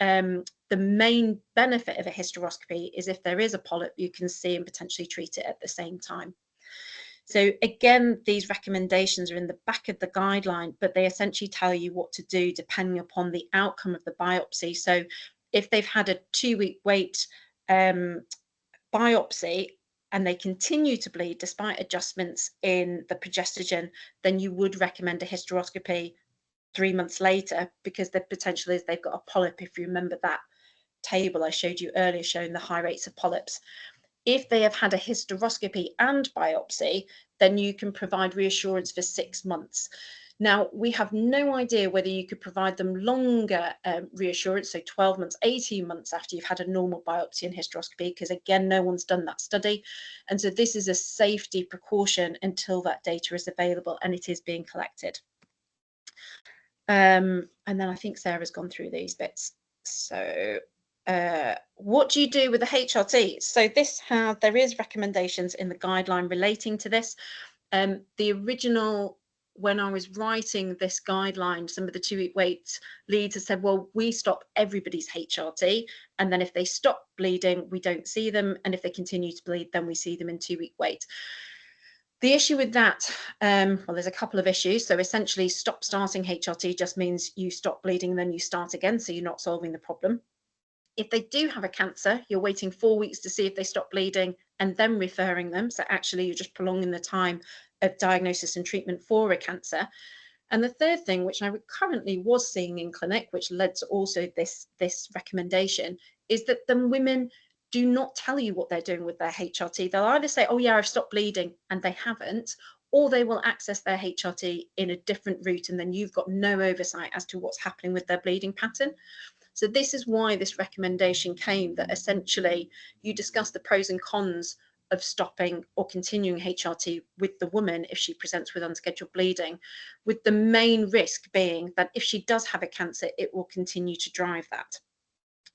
The main benefit of a hysteroscopy is if there is a polyp, you can see and potentially treat it at the same time. So again, these recommendations are in the back of the guideline, but they essentially tell you what to do depending upon the outcome of the biopsy. So if they've had a 2-week wait biopsy and they continue to bleed despite adjustments in the progestogen, then you would recommend a hysteroscopy 3 months later, because the potential is they've got a polyp. If you remember that table I showed you earlier showing the high rates of polyps. If they have had a hysteroscopy and biopsy, then you can provide reassurance for 6 months. Now, we have no idea whether you could provide them longer reassurance, so 12 months, 18 months after you've had a normal biopsy and hysteroscopy, because again, no one's done that study. And so this is a safety precaution until that data is available, and it is being collected. And then I think Sarah's gone through these bits. So what do you do with the HRT? So there is recommendations in the guideline relating to this. The original, when I was writing this guideline, some of the 2-week wait leads have said, well, we stop everybody's HRT, and then if they stop bleeding, we don't see them, and if they continue to bleed, then we see them in 2-week wait. The issue with that, well, there's a couple of issues. So essentially, starting HRT just means you stop bleeding and then you start again, so you're not solving the problem. If they do have a cancer, you're waiting 4 weeks to see if they stop bleeding and then referring them. So actually, you're just prolonging the time of diagnosis and treatment for a cancer. And the third thing, which I currently was seeing in clinic, which led to also this recommendation, is that the women do not tell you what they're doing with their HRT. They'll either say, oh yeah, I've stopped bleeding, and they haven't, or they will access their HRT in a different route, and then you've got no oversight as to what's happening with their bleeding pattern. So this is why this recommendation came, that essentially you discuss the pros and cons of stopping or continuing HRT with the woman if she presents with unscheduled bleeding, with the main risk being that if she does have a cancer, it will continue to drive that.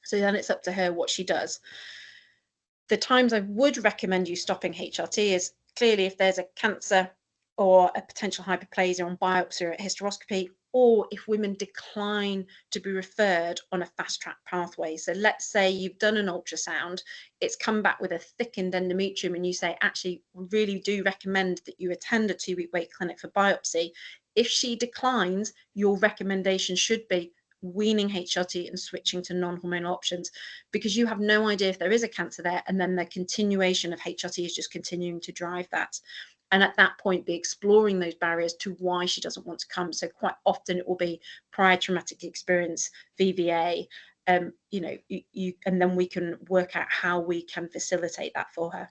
So then it's up to her what she does. The times I would recommend you stopping HRT is clearly if there's a cancer or a potential hyperplasia on biopsy or hysteroscopy, or if women decline to be referred on a fast-track pathway. So let's say you've done an ultrasound, it's come back with a thickened endometrium, and you say, actually, we really do recommend that you attend a 2-week wait clinic for biopsy. If she declines, your recommendation should be weaning HRT and switching to non-hormonal options, because you have no idea if there is a cancer there, and then the continuation of HRT is just continuing to drive that. And at that point, be exploring those barriers to why she doesn't want to come. So quite often it will be prior traumatic experience, VVA, and then we can work out how we can facilitate that for her.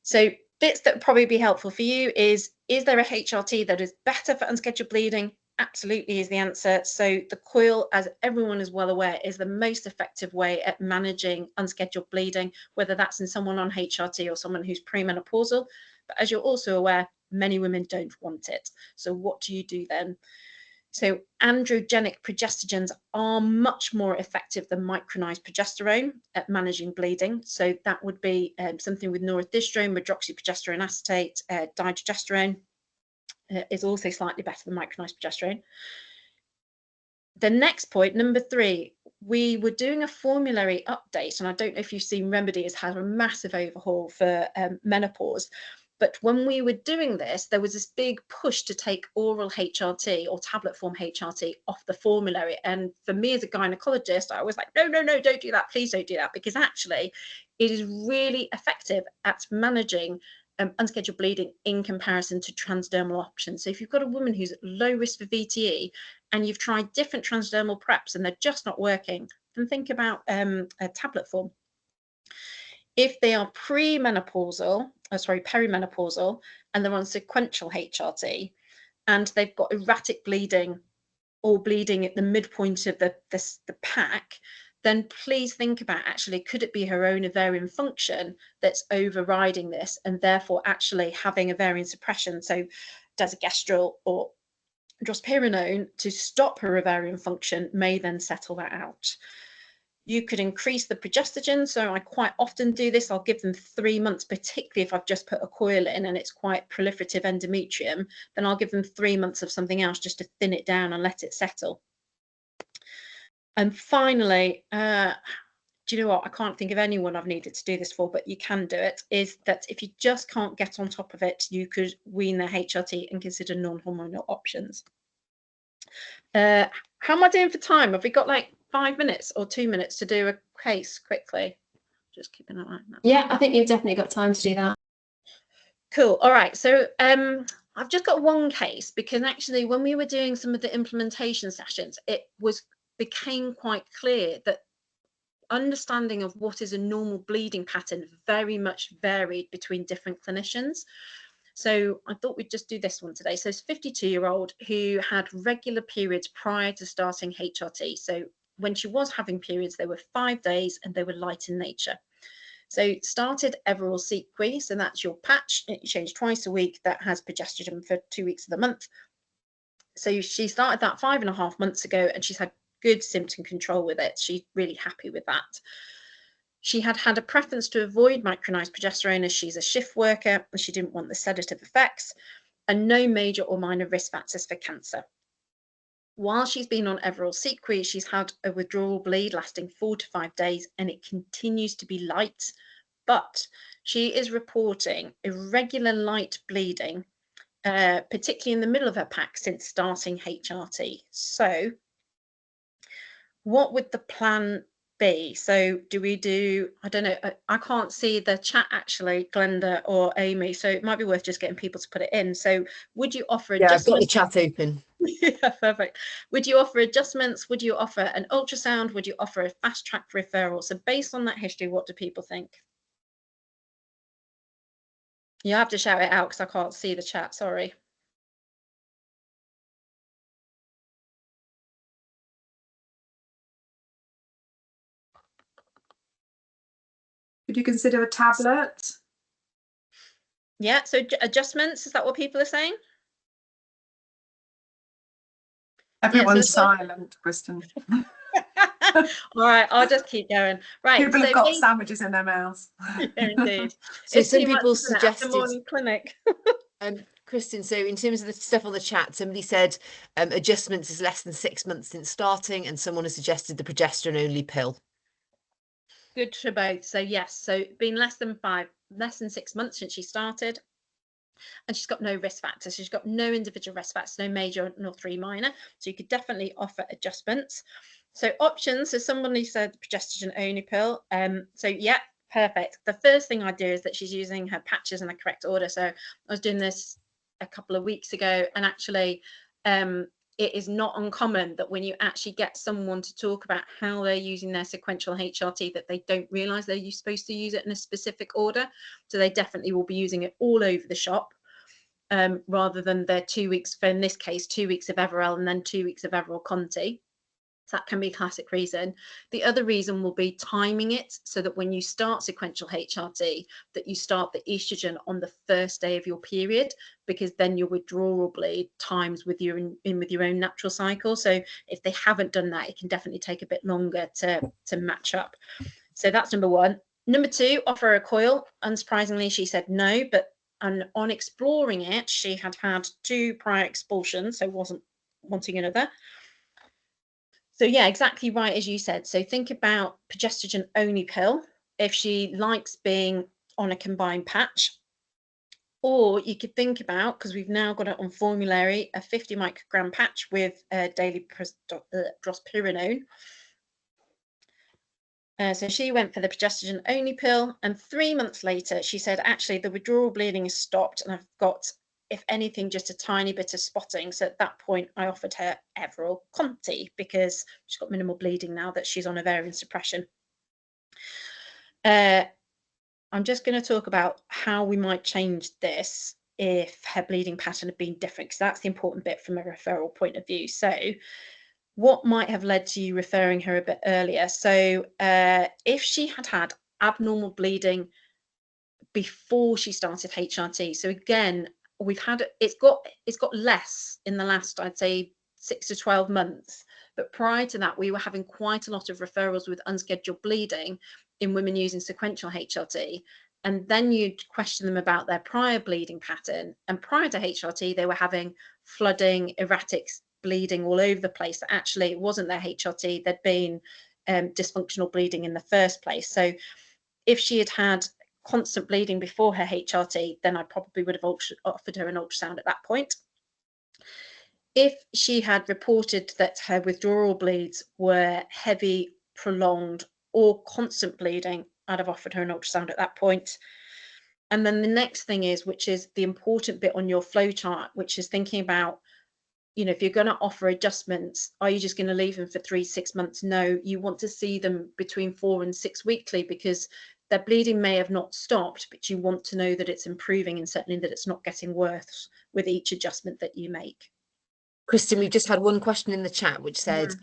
So bits that would probably be helpful for you is there a HRT that is better for unscheduled bleeding? Absolutely is the answer. So the coil, as everyone is well aware, is the most effective way at managing unscheduled bleeding, whether that's in someone on HRT or someone who's premenopausal. But as you're also aware, many women don't want it. So what do you do then? So androgenic progestogens are much more effective than micronized progesterone at managing bleeding. So that would be something with norethindrone, medroxyprogesterone acetate, digesterone is also slightly better than micronized progesterone. The next point, number 3, we were doing a formulary update, and I don't know if you've seen Remedy has had a massive overhaul for menopause. But when we were doing this, there was this big push to take oral HRT or tablet form HRT off the formulary. And for me as a gynecologist, I was like, no, no, no, don't do that. Please don't do that. Because actually, it is really effective at managing unscheduled bleeding in comparison to transdermal options. So if you've got a woman who's at low risk for VTE and you've tried different transdermal preps and they're just not working, then think about a tablet form. If they are perimenopausal, and they're on sequential HRT, and they've got erratic bleeding or bleeding at the midpoint of the pack, then please think about actually, could it be her own ovarian function that's overriding this and therefore actually having ovarian suppression? So desogestrel or drospirenone to stop her ovarian function may then settle that out. You could increase the progestogen. So I quite often do this. I'll give them 3 months, particularly if I've just put a coil in and it's quite proliferative endometrium, then I'll give them 3 months of something else just to thin it down and let it settle. And finally, do you know what? I can't think of anyone I've needed to do this for, but you can do it, is that if you just can't get on top of it, you could wean their HRT and consider non-hormonal options. How am I doing for time? Have we got like 5 minutes or 2 minutes to do a case quickly? Just keeping it like that. Yeah, I think you've definitely got time to do that. Cool. All right. So I've just got one case because actually when we were doing some of the implementation sessions, it became quite clear that understanding of what is a normal bleeding pattern very much varied between different clinicians. So I thought we'd just do this one today. So it's a 52-year-old who had regular periods prior to starting HRT. So when she was having periods, they were 5 days and they were light in nature. So started Everil Sequi, so that's your patch. It changed twice a week. That has progesterone for 2 weeks of the month. So she started that 5.5 months ago and she's had good symptom control with it. She's really happy with that. She had a preference to avoid micronized progesterone as she's a shift worker and she didn't want the sedative effects, and no major or minor risk factors for cancer. While she's been on Everil Sequi, she's had a withdrawal bleed lasting 4 to 5 days and it continues to be light, but she is reporting irregular light bleeding, particularly in the middle of her pack since starting HRT. So what would the plan be? So do we do, I don't know, I can't see the chat actually, Glenda or Amy, so it might be worth just getting people to put it in. So would you offer adjustments? Yeah, I've got the chat open. Yeah, perfect. Would you offer adjustments? Would you offer an ultrasound? Would you offer a fast track referral? So based on that history, what do people think? You have to shout it out because I can't see the chat, sorry. Could you consider a tablet? Yeah, so adjustments, is that what people are saying? Everyone's silent, Kristyn. All right, I'll just keep going. Right, People have got sandwiches in their mouths. Yeah, indeed. So it's some people suggested morning clinic. Kristyn, so in terms of the stuff on the chat, somebody said adjustments is less than 6 months since starting, and someone has suggested the progesterone only pill. Good for both. So yes, so been less than 6 months since she started, and she's got no risk factors. She's got no individual risk factors, no major nor 3 minor. So you could definitely offer adjustments. So options, so somebody said progesterone only pill. So yeah, perfect. The first thing I do is that she's using her patches in the correct order. So I was doing this a couple of weeks ago, and actually it is not uncommon that when you actually get someone to talk about how they're using their sequential HRT, that they don't realize they're supposed to use it in a specific order. So they definitely will be using it all over the shop, rather than their 2 weeks, for in this case, 2 weeks of Everil and then 2 weeks of Everil Conti. So that can be a classic reason. The other reason will be timing it so that when you start sequential HRT, that you start the estrogen on the first day of your period, because then your withdrawal bleed times with your in with your own natural cycle. So if they haven't done that, it can definitely take a bit longer to match up. So that's number one. Number two, offer a coil. Unsurprisingly, she said no, but on exploring it, she had had 2 prior expulsions, so wasn't wanting another. So yeah, exactly right as you said. So think about progestogen only pill if she likes being on a combined patch. Or you could think about, because we've now got it on formulary, a 50 microgram patch with daily drospirenone. So she went for the progestogen only pill, and 3 months later she said, actually the withdrawal bleeding has stopped and I've got, if anything, just a tiny bit of spotting. So at that point I offered her Everil Conti because she's got minimal bleeding now that she's on ovarian suppression. I'm just going to talk about how we might change this if her bleeding pattern had been different, because that's the important bit from a referral point of view. So what might have led to you referring her a bit earlier? So if she had had abnormal bleeding before she started HRT, so again, we've had it's got less in the last, I'd say, 6 to 12 months, but prior to that we were having quite a lot of referrals with unscheduled bleeding in women using sequential HRT, and then you'd question them about their prior bleeding pattern, and prior to HRT they were having flooding, erratic bleeding all over the place. Actually it wasn't their HRT, there'd been dysfunctional bleeding in the first place. So if she had had constant bleeding before her HRT, then I probably would have offered her an ultrasound at that point. If she had reported that her withdrawal bleeds were heavy, prolonged, or constant bleeding, I'd have offered her an ultrasound at that point. And then the next thing is, which is the important bit on your flow chart, which is thinking about, you know, if you're going to offer adjustments, are you just going to leave them for 3 to 6 months? No, you want to see them between 4 and 6 weekly, because their bleeding may have not stopped, but you want to know that it's improving and certainly that it's not getting worse with each adjustment that you make. Kristyn, we've just had one question in the chat which said,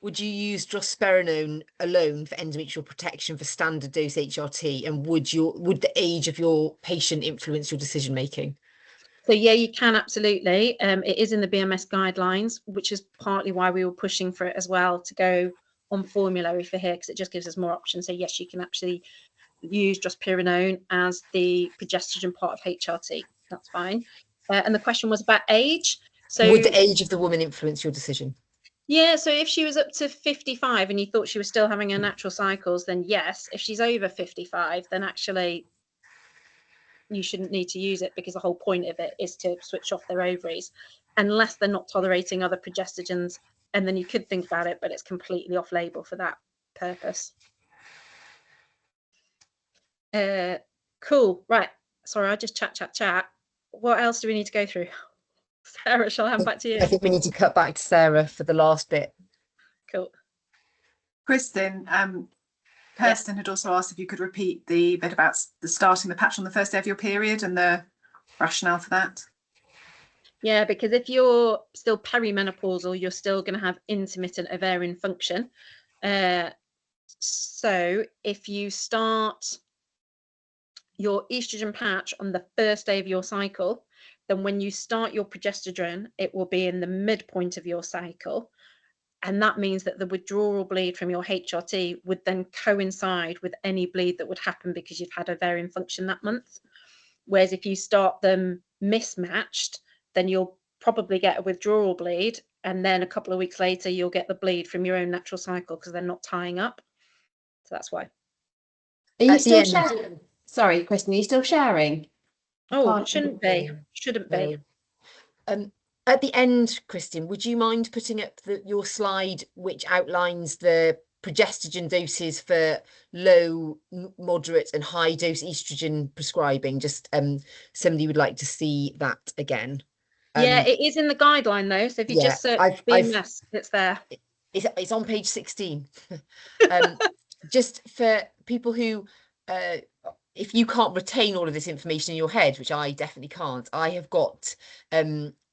would you use drospirenone alone for endometrial protection for standard dose HRT, and would the age of your patient influence your decision making? So yeah, you can absolutely. It is in the BMS guidelines, which is partly why we were pushing for it as well to go on formulary for here, because it just gives us more options. So yes, you can actually use drospirenone as the progestogen part of HRT. That's fine. And the question was about age. So would the age of the woman influence your decision? Yeah, so if she was up to 55 and you thought she was still having her natural cycles, then yes. If she's over 55, then actually you shouldn't need to use it, because the whole point of it is to switch off their ovaries, unless they're not tolerating other progestogens, and then you could think about it, but it's completely off label for that purpose. Cool, right. Sorry, I just chat. What else do we need to go through? Sarah, shall I hand back to you? I think we need to cut back to Sarah for the last bit. Cool. Kristyn, Kirsten had also asked if you could repeat the bit about the starting the patch on the first day of your period and the rationale for that. Yeah, because if you're still perimenopausal, you're still going to have intermittent ovarian function. So if you start your estrogen patch on the first day of your cycle, then when you start your progestogen, it will be in the midpoint of your cycle. And that means that the withdrawal bleed from your HRT would then coincide with any bleed that would happen because you've had ovarian function that month. Whereas if you start them mismatched, then you'll probably get a withdrawal bleed, and then a couple of weeks later you'll get the bleed from your own natural cycle because they're not tying up. So that's why. Are you still sharing? Sorry, Kristyn, are you still sharing? Oh, shouldn't be. At the end, Kristyn, would you mind putting up your slide which outlines the progestogen doses for low, moderate and high dose estrogen prescribing? Just somebody would like to see that again. Yeah, it is in the guideline though, so if you just search BMS, it's there. It's on page 16. Just for people who if you can't retain all of this information in your head, which I definitely can't, I have got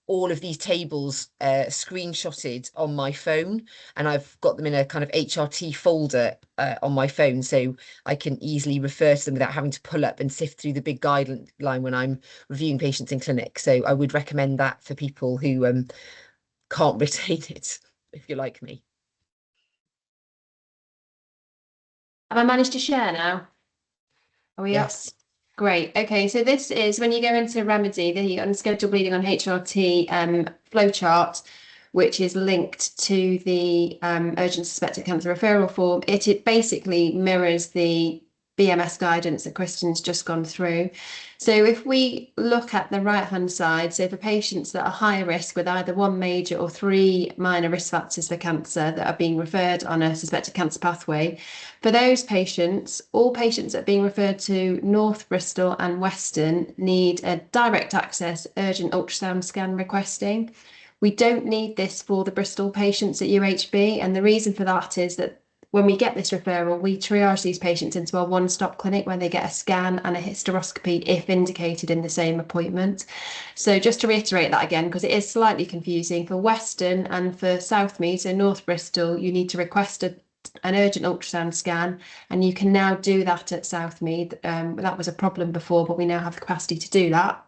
all of these tables screenshotted on my phone, and I've got them in a kind of HRT folder on my phone, so I can easily refer to them without having to pull up and sift through the big guideline when I'm reviewing patients in clinic. So I would recommend that for people who can't retain it, if you're like me. Have I managed to share now? Are we up? Yes. Great. Okay, so this is when you go into Remedy, the unscheduled bleeding on HRT flowchart, which is linked to the urgent suspected cancer referral form. It basically mirrors the BMS guidance that Kristyn's just gone through. So if we look at the right-hand side, so for patients that are high risk with either one major or three minor risk factors for cancer that are being referred on a suspected cancer pathway, for those patients, all patients that are being referred to North Bristol and Western need a direct access urgent ultrasound scan requesting. We don't need this for the Bristol patients at UHB, and the reason for that is that when we get this referral, we triage these patients into our one-stop clinic where they get a scan and a hysteroscopy if indicated in the same appointment. So just to reiterate that again, because it is slightly confusing, for Western and for Southmead, so North Bristol, you need to request an urgent ultrasound scan, and you can now do that at Southmead. That was a problem before, but we now have the capacity to do that.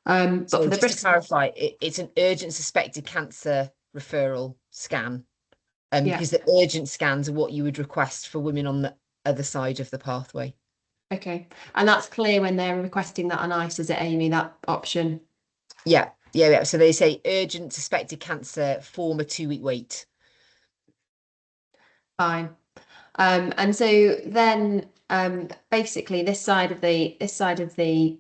But So for the just to clarify, it's an urgent suspected cancer referral scan. Because the urgent scans are what you would request for women on the other side of the pathway. Okay, and that's clear when they're requesting that on ICE, is it, Amy, that option? Yeah. So they say urgent suspected cancer, form a 2-week wait. Fine. And so then basically this side of the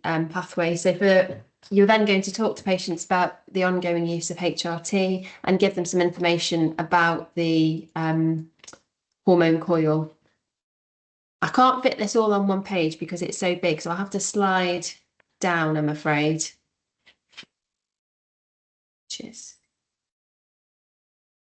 pathway. So you're then going to talk to patients about the ongoing use of HRT and give them some information about the hormone coil. I can't fit this all on one page because it's so big, so I'll have to slide down, I'm afraid. Cheers.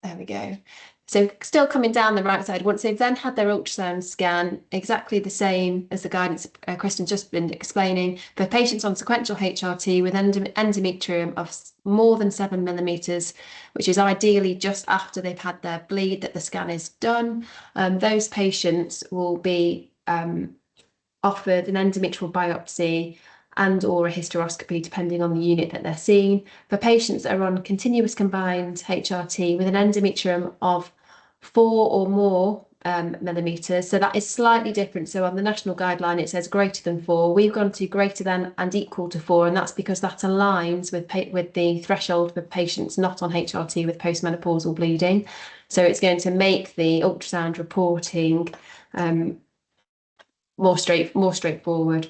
There we go. So still coming down the right side, once they've then had their ultrasound scan, exactly the same as the guidance Kristyn's just been explaining, for patients on sequential HRT with endometrium of more than 7 millimeters, which is ideally just after they've had their bleed that the scan is done, those patients will be offered an endometrial biopsy and or a hysteroscopy, depending on the unit that they're seeing. For patients that are on continuous combined HRT with an endometrium of 4 or more millimeters, so that is slightly different. So on the national guideline, it says greater than 4. We've gone to greater than and equal to 4, and that's because that aligns with the threshold for patients not on HRT with postmenopausal bleeding. So it's going to make the ultrasound reporting more straightforward.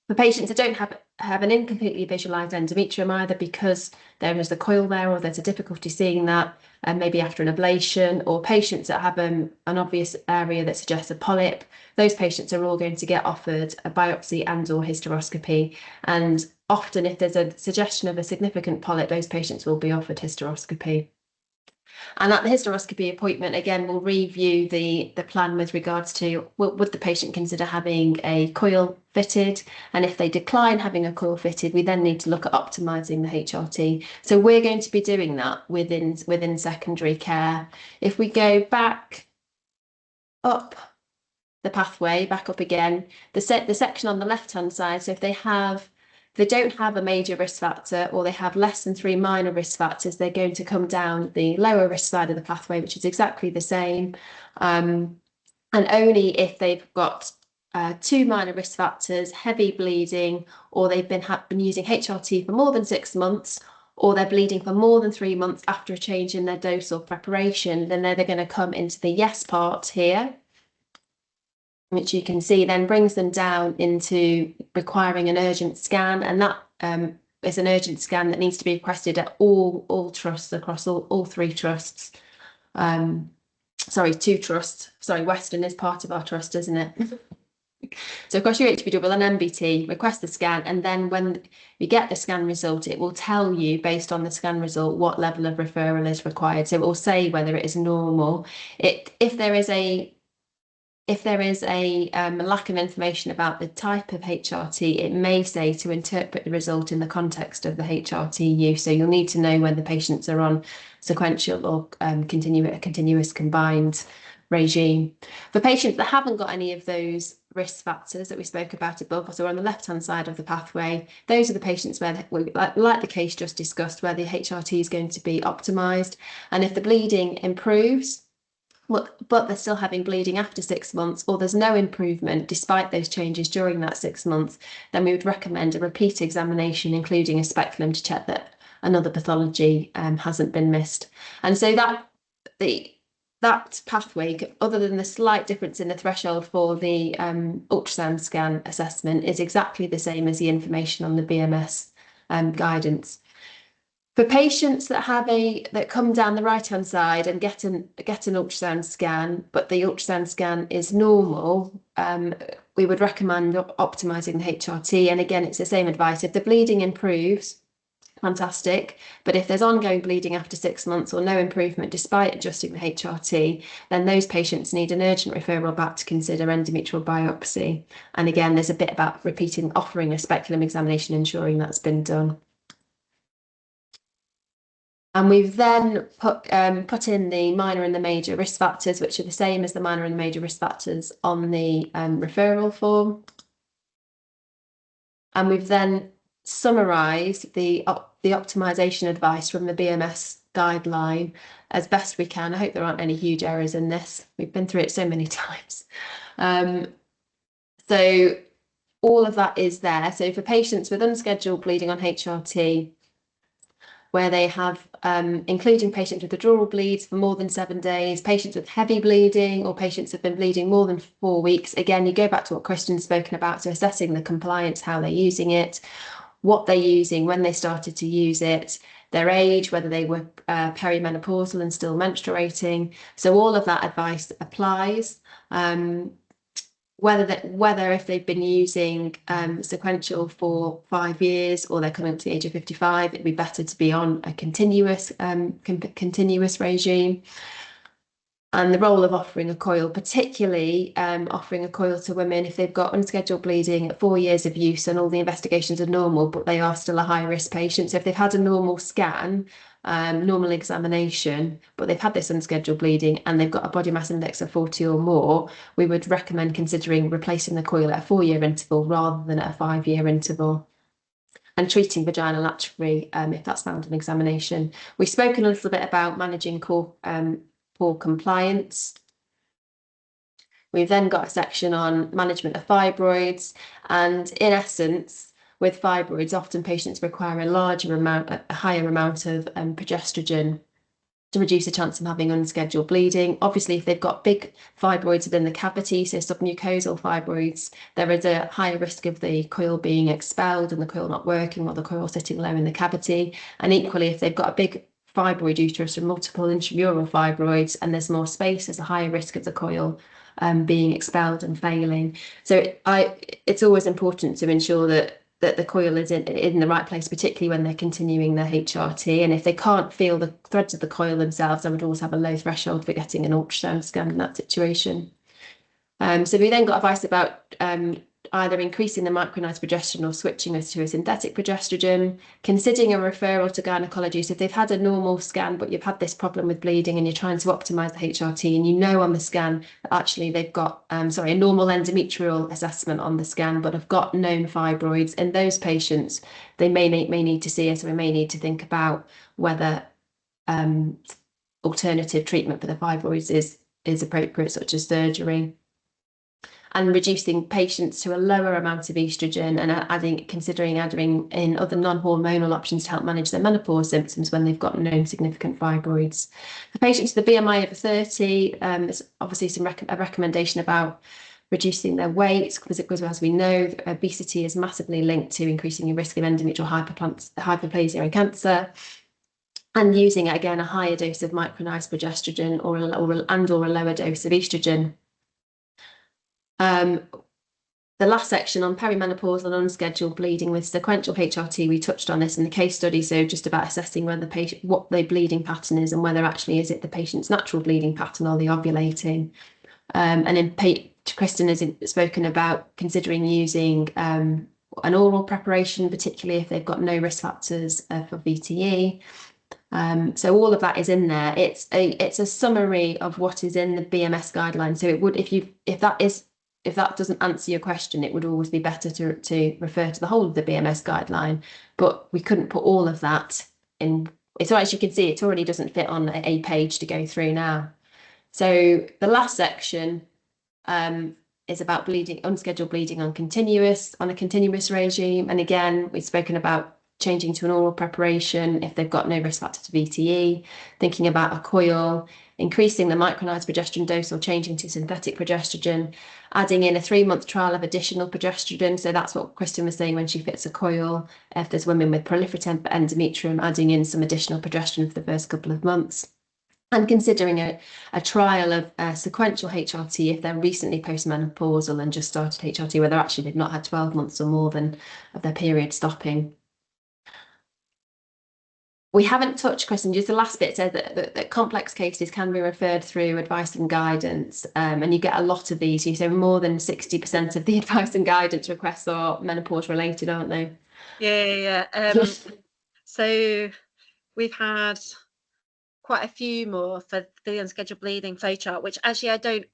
For patients that don't have an incompletely visualized endometrium, either because there is the coil there or there's a difficulty seeing that, maybe after an ablation, or patients that have an obvious area that suggests a polyp, those patients are all going to get offered a biopsy and or hysteroscopy. And often if there's a suggestion of a significant polyp, those patients will be offered hysteroscopy. And at the hysteroscopy appointment, again, we'll review the plan with regards to would the patient consider having a coil fitted, and if they decline having a coil fitted, we then need to look at optimizing the HRT. So we're going to be doing that within secondary care. If we go back up the pathway, back up again, the section on the left-hand side, so if they don't have a major risk factor or they have less than 3 minor risk factors, they're going to come down the lower risk side of the pathway, which is exactly the same. And only if they've got 2 minor risk factors, heavy bleeding, or they've been using HRT for more than 6 months, or they're bleeding for more than 3 months after a change in their dose or preparation, then they're going to come into the yes part here, which you can see then brings them down into requiring an urgent scan, and that is an urgent scan that needs to be requested at all trusts across all 3 trusts. Sorry, 2 trusts. Sorry, Western is part of our trust, isn't it? So across UHBW and MBT, request the scan, and then when you get the scan result, it will tell you based on the scan result what level of referral is required. So it will say whether it is normal. If there is a if there is a lack of information about the type of HRT, it may say to interpret the result in the context of the HRT use. So you'll need to know whether patients are on sequential or continuous combined regime. For patients that haven't got any of those risk factors that we spoke about above, so on the left-hand side of the pathway, those are the patients where, like the case just discussed, where the HRT is going to be optimised. And if the bleeding improves, but they're still having bleeding after 6 months, or there's no improvement despite those changes during that 6 months, then we would recommend a repeat examination, including a speculum, to check that another pathology hasn't been missed. And so that pathway, other than the slight difference in the threshold for the ultrasound scan assessment, is exactly the same as the information on the BMS guidance. For patients that come down the right-hand side and get an ultrasound scan, but the ultrasound scan is normal, we would recommend optimising the HRT. And again, it's the same advice. If the bleeding improves, fantastic. But if there's ongoing bleeding after 6 months or no improvement despite adjusting the HRT, then those patients need an urgent referral back to consider endometrial biopsy. And again, there's a bit about offering a speculum examination, ensuring that's been done. And we've then put in the minor and the major risk factors, which are the same as the minor and the major risk factors on the referral form. And we've then summarised the optimisation advice from the BMS guideline as best we can. I hope there aren't any huge errors in this. We've been through it so many times. So all of that is there. So for patients with unscheduled bleeding on HRT, where they have, including patients with withdrawal bleeds for more than 7 days, patients with heavy bleeding, or patients have been bleeding more than 4 weeks. Again, you go back to what Kristyn's spoken about, so assessing the compliance, how they're using it, what they're using, when they started to use it, their age, whether they were perimenopausal and still menstruating. So all of that advice applies. Whether if they've been using sequential for 5 years or they're coming up to the age of 55, it'd be better to be on a continuous regime. And the role of offering a coil, particularly offering a coil to women if they've got unscheduled bleeding at 4 years of use and all the investigations are normal, but they are still a high risk patient. So if they've had a normal scan, normal examination, but they've had this unscheduled bleeding and they've got a body mass index of 40 or more, we would recommend considering replacing the coil at a 4-year interval rather than at a 5-year interval, and treating vaginal atrophy if that's found in examination. We've spoken a little bit about managing poor compliance. We've then got a section on management of fibroids, and in essence, with fibroids, often patients require a higher amount of progesterone to reduce the chance of having unscheduled bleeding. Obviously, if they've got big fibroids within the cavity, so submucosal fibroids, there is a higher risk of the coil being expelled and the coil not working or the coil sitting low in the cavity. And equally, if they've got a big fibroid uterus and multiple intramural fibroids and there's more space, there's a higher risk of the coil being expelled and failing. So it's always important to ensure that the coil is in the right place, particularly when they're continuing their HRT. And if they can't feel the threads of the coil themselves, I would always have a low threshold for getting an ultrasound scan in that situation. So we then got advice about either increasing the micronized progesterone or switching us to a synthetic progesterone, considering a referral to gynaecologists if they've had a normal scan but you've had this problem with bleeding and you're trying to optimize the HRT and you know on the scan that actually they've got a normal endometrial assessment on the scan but have got known fibroids. In those patients, they may need to see us, and we may need to think about whether alternative treatment for the fibroids is appropriate, such as surgery. And reducing patients to a lower amount of estrogen and considering adding in other non-hormonal options to help manage their menopause symptoms when they've got known significant fibroids. For patients with a BMI over 30, there's obviously a recommendation about reducing their weight, because as we know, obesity is massively linked to increasing your risk of endometrial hyperplasia and cancer. And using, again, a higher dose of micronized progesterone or a lower dose of estrogen. The last section on perimenopausal and unscheduled bleeding with sequential HRT, we touched on this in the case study, so just about assessing whether what the bleeding pattern is and whether actually is it the patient's natural bleeding pattern or the ovulating. And in Kristyn has spoken about considering using an oral preparation, particularly if they've got no risk factors for VTE. So all of that is in there. It's a summary of what is in the BMS guidelines. So it would, if that doesn't answer your question, it would always be better to refer to the whole of the BMS guideline. But we couldn't put all of that in. So as you can see, it already doesn't fit on a page to go through now. So the last section is about bleeding, unscheduled bleeding on a continuous regime. And again, we've spoken about changing to an oral preparation if they've got no risk factor to VTE, thinking about a coil, increasing the micronized progesterone dose or changing to synthetic progesterone, adding in a 3-month trial of additional progesterone. So that's what Kristyn was saying when she fits a coil. If there's women with proliferative endometrium, adding in some additional progesterone for the first couple of months. And considering a trial of sequential HRT if they're recently postmenopausal and just started HRT, whether actually they've not had 12 months or more than of their period stopping. We haven't touched, Kristyn, just the last bit says that complex cases can be referred through advice and guidance, and you get a lot of these. You say more than 60% of the advice and guidance requests are menopause related, aren't they? Yeah. So we've had quite a few more for the unscheduled bleeding flowchart, which actually I don't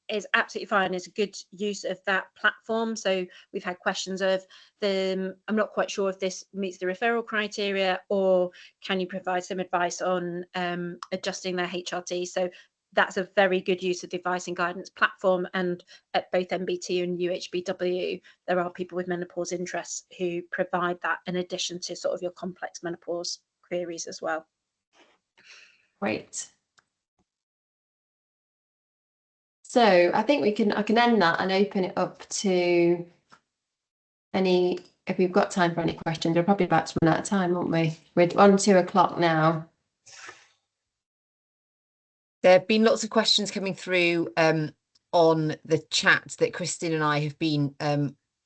is absolutely fine. It's a good use of that platform. So we've had questions of I'm not quite sure if this meets the referral criteria, or can you provide some advice on adjusting their HRT? So that's a very good use of the advice and guidance platform. And at both MBT and UHBW, there are people with menopause interests who provide that in addition to sort of your complex menopause queries as well. Great. So I think I can end that and open it up to any, if we've got time for any questions. We're probably about to run out of time, aren't we? We're on 2 o'clock now. There have been lots of questions coming through on the chat that Kristyn and I have been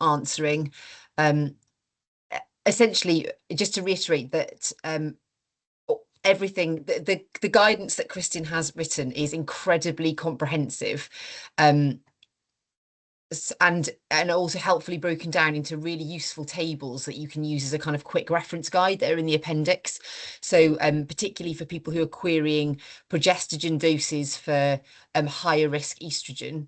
answering. Essentially, just to reiterate that everything, the guidance that Kristyn has written is incredibly comprehensive, and also helpfully broken down into really useful tables that you can use as a kind of quick reference guide that are in the appendix. So particularly for people who are querying progestogen doses for higher risk estrogen,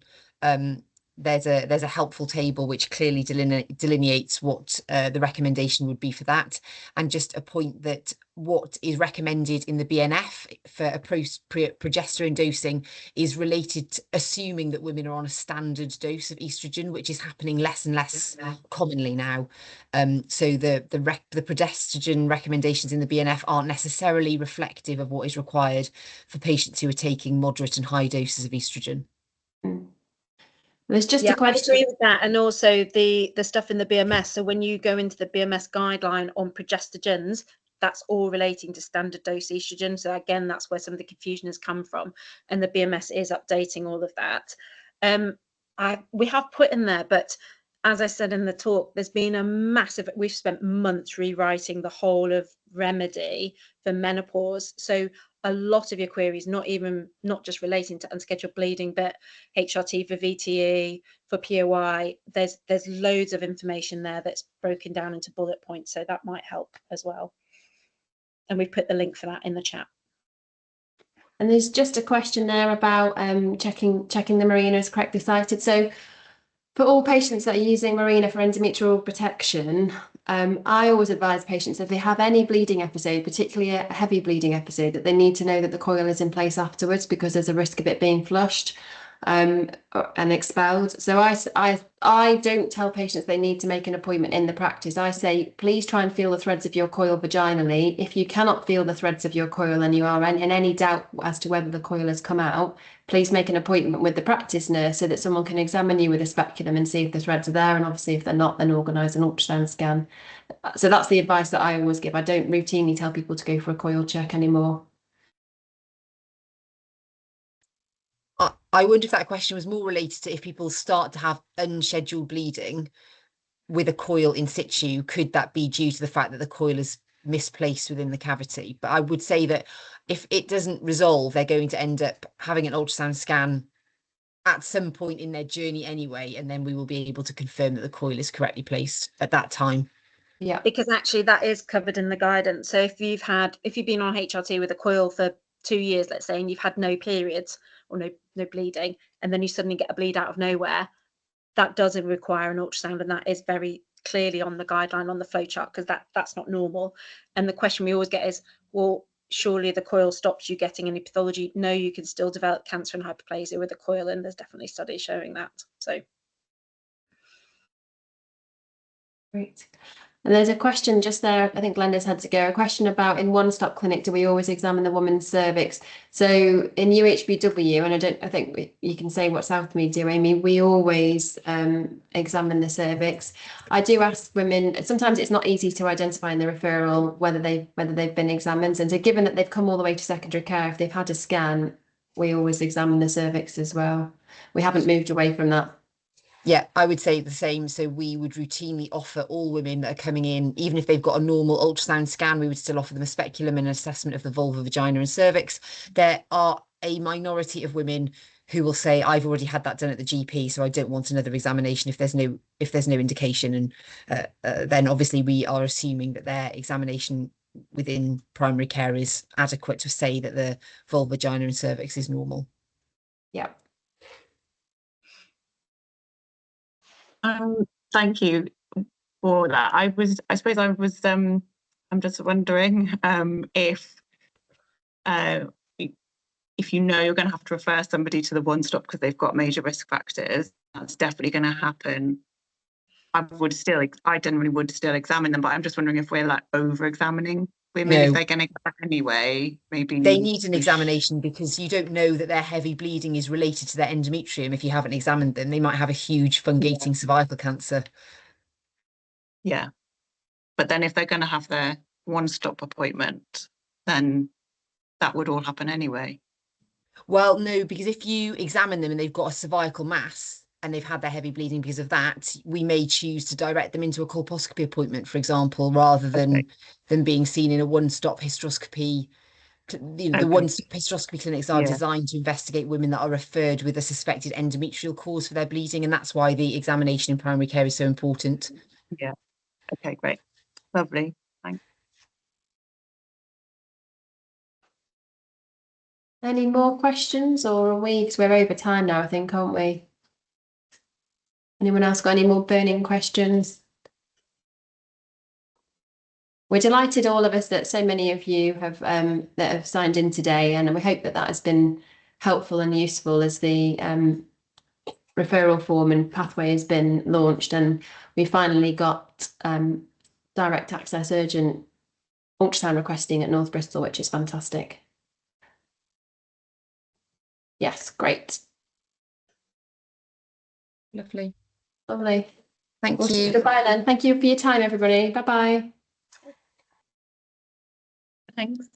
there's a helpful table which clearly delineates what the recommendation would be for that. And just a point that what is recommended in the BNF for a progesterone dosing is related to assuming that women are on a standard dose of estrogen, which is happening less and less commonly now. So the progestogen recommendations in the BNF aren't necessarily reflective of what is required for patients who are taking moderate and high doses of estrogen. There's just a question. I agree with that, and also the stuff in the BMS. So when you go into the BMS guideline on progestogens, that's all relating to standard dose estrogen. So again, that's where some of the confusion has come from, and the BMS is updating all of that. We have put in there, but as I said in the talk, there's been a massive, we've spent months rewriting the whole of remedy for menopause. So a lot of your queries, not just relating to unscheduled bleeding, but HRT for VTE, for POI, there's loads of information there that's broken down into bullet points. So that might help as well. And we've put the link for that in the chat. And there's just a question there about checking the Mirena is correctly cited. So for all patients that are using Mirena for endometrial protection, I always advise patients if they have any bleeding episode, particularly a heavy bleeding episode, that they need to know that the coil is in place afterwards, because there's a risk of it being flushed and expelled. So I don't tell patients they need to make an appointment in the practice. I say, please try and feel the threads of your coil vaginally. If you cannot feel the threads of your coil and you are in any doubt as to whether the coil has come out, please make an appointment with the practice nurse so that someone can examine you with a speculum and see if the threads are there. And obviously, if they're not, then organise an ultrasound scan. So that's the advice that I always give. I don't routinely tell people to go for a coil check anymore. I wonder if that question was more related to if people start to have unscheduled bleeding with a coil in situ, could that be due to the fact that the coil is misplaced within the cavity? But I would say that if it doesn't resolve, they're going to end up having an ultrasound scan at some point in their journey anyway, and then we will be able to confirm that the coil is correctly placed at that time. Yeah. Because actually that is covered in the guidance. So if you've been on HRT with a coil for 2 years, let's say, and you've had no periods or no bleeding, and then you suddenly get a bleed out of nowhere, that does require an ultrasound, and that is very clearly on the guideline on the flowchart, because that's not normal. And the question we always get is, well, surely the coil stops you getting any pathology. No, you can still develop cancer and hyperplasia with a coil, and there's definitely studies showing that. So Great. And there's a question just there, I think Glenda's had to go, a question about, in one-stop clinic, do we always examine the woman's cervix? So in UHBW, and I think you can say what Southmead do, Amy, we always examine the cervix. I do ask women, sometimes it's not easy to identify in the referral whether they've been examined. And so given that they've come all the way to secondary care, if they've had a scan, we always examine the cervix as well. We haven't moved away from that. Yeah, I would say the same. So we would routinely offer all women that are coming in, even if they've got a normal ultrasound scan, we would still offer them a speculum and an assessment of the vulva, vagina and cervix. There are a minority of women who will say, I've already had that done at the GP, so I don't want another examination if there's no indication. And then obviously we are assuming that their examination within primary care is adequate to say that the vulva, vagina and cervix is normal. Yeah. Thank you for that. I'm just wondering if you know you're going to have to refer somebody to the one-stop because they've got major risk factors. That's definitely going to happen. I generally would still examine them, but I'm just wondering if we're like over-examining women, if they're going to get anyway, maybe they need an examination, because you don't know that their heavy bleeding is related to their endometrium if you haven't examined them. They might have a huge fungating cervical cancer. Yeah, but then if they're going to have their one-stop appointment, then that would all happen anyway. Well, no, because if you examine them and they've got a cervical mass and they've had their heavy bleeding because of that, we may choose to direct them into a colposcopy appointment, for example, rather than being seen in a one-stop hysteroscopy. The one-stop hysteroscopy clinics are designed to investigate women that are referred with a suspected endometrial cause for their bleeding, and that's why the examination in primary care is so important. Yeah. Okay, great. Lovely. Thanks. Any more questions, or are we, because we're over time now, I think, aren't we? Anyone else got any more burning questions? We're delighted, all of us, that so many of you have that have signed in today, and we hope that has been helpful and useful as the referral form and pathway has been launched, and we finally got direct access urgent ultrasound requesting at North Bristol, which is fantastic. Yes, great. Lovely. Lovely. Thank you. Goodbye then. Thank you for your time, everybody. Bye-bye. Thanks.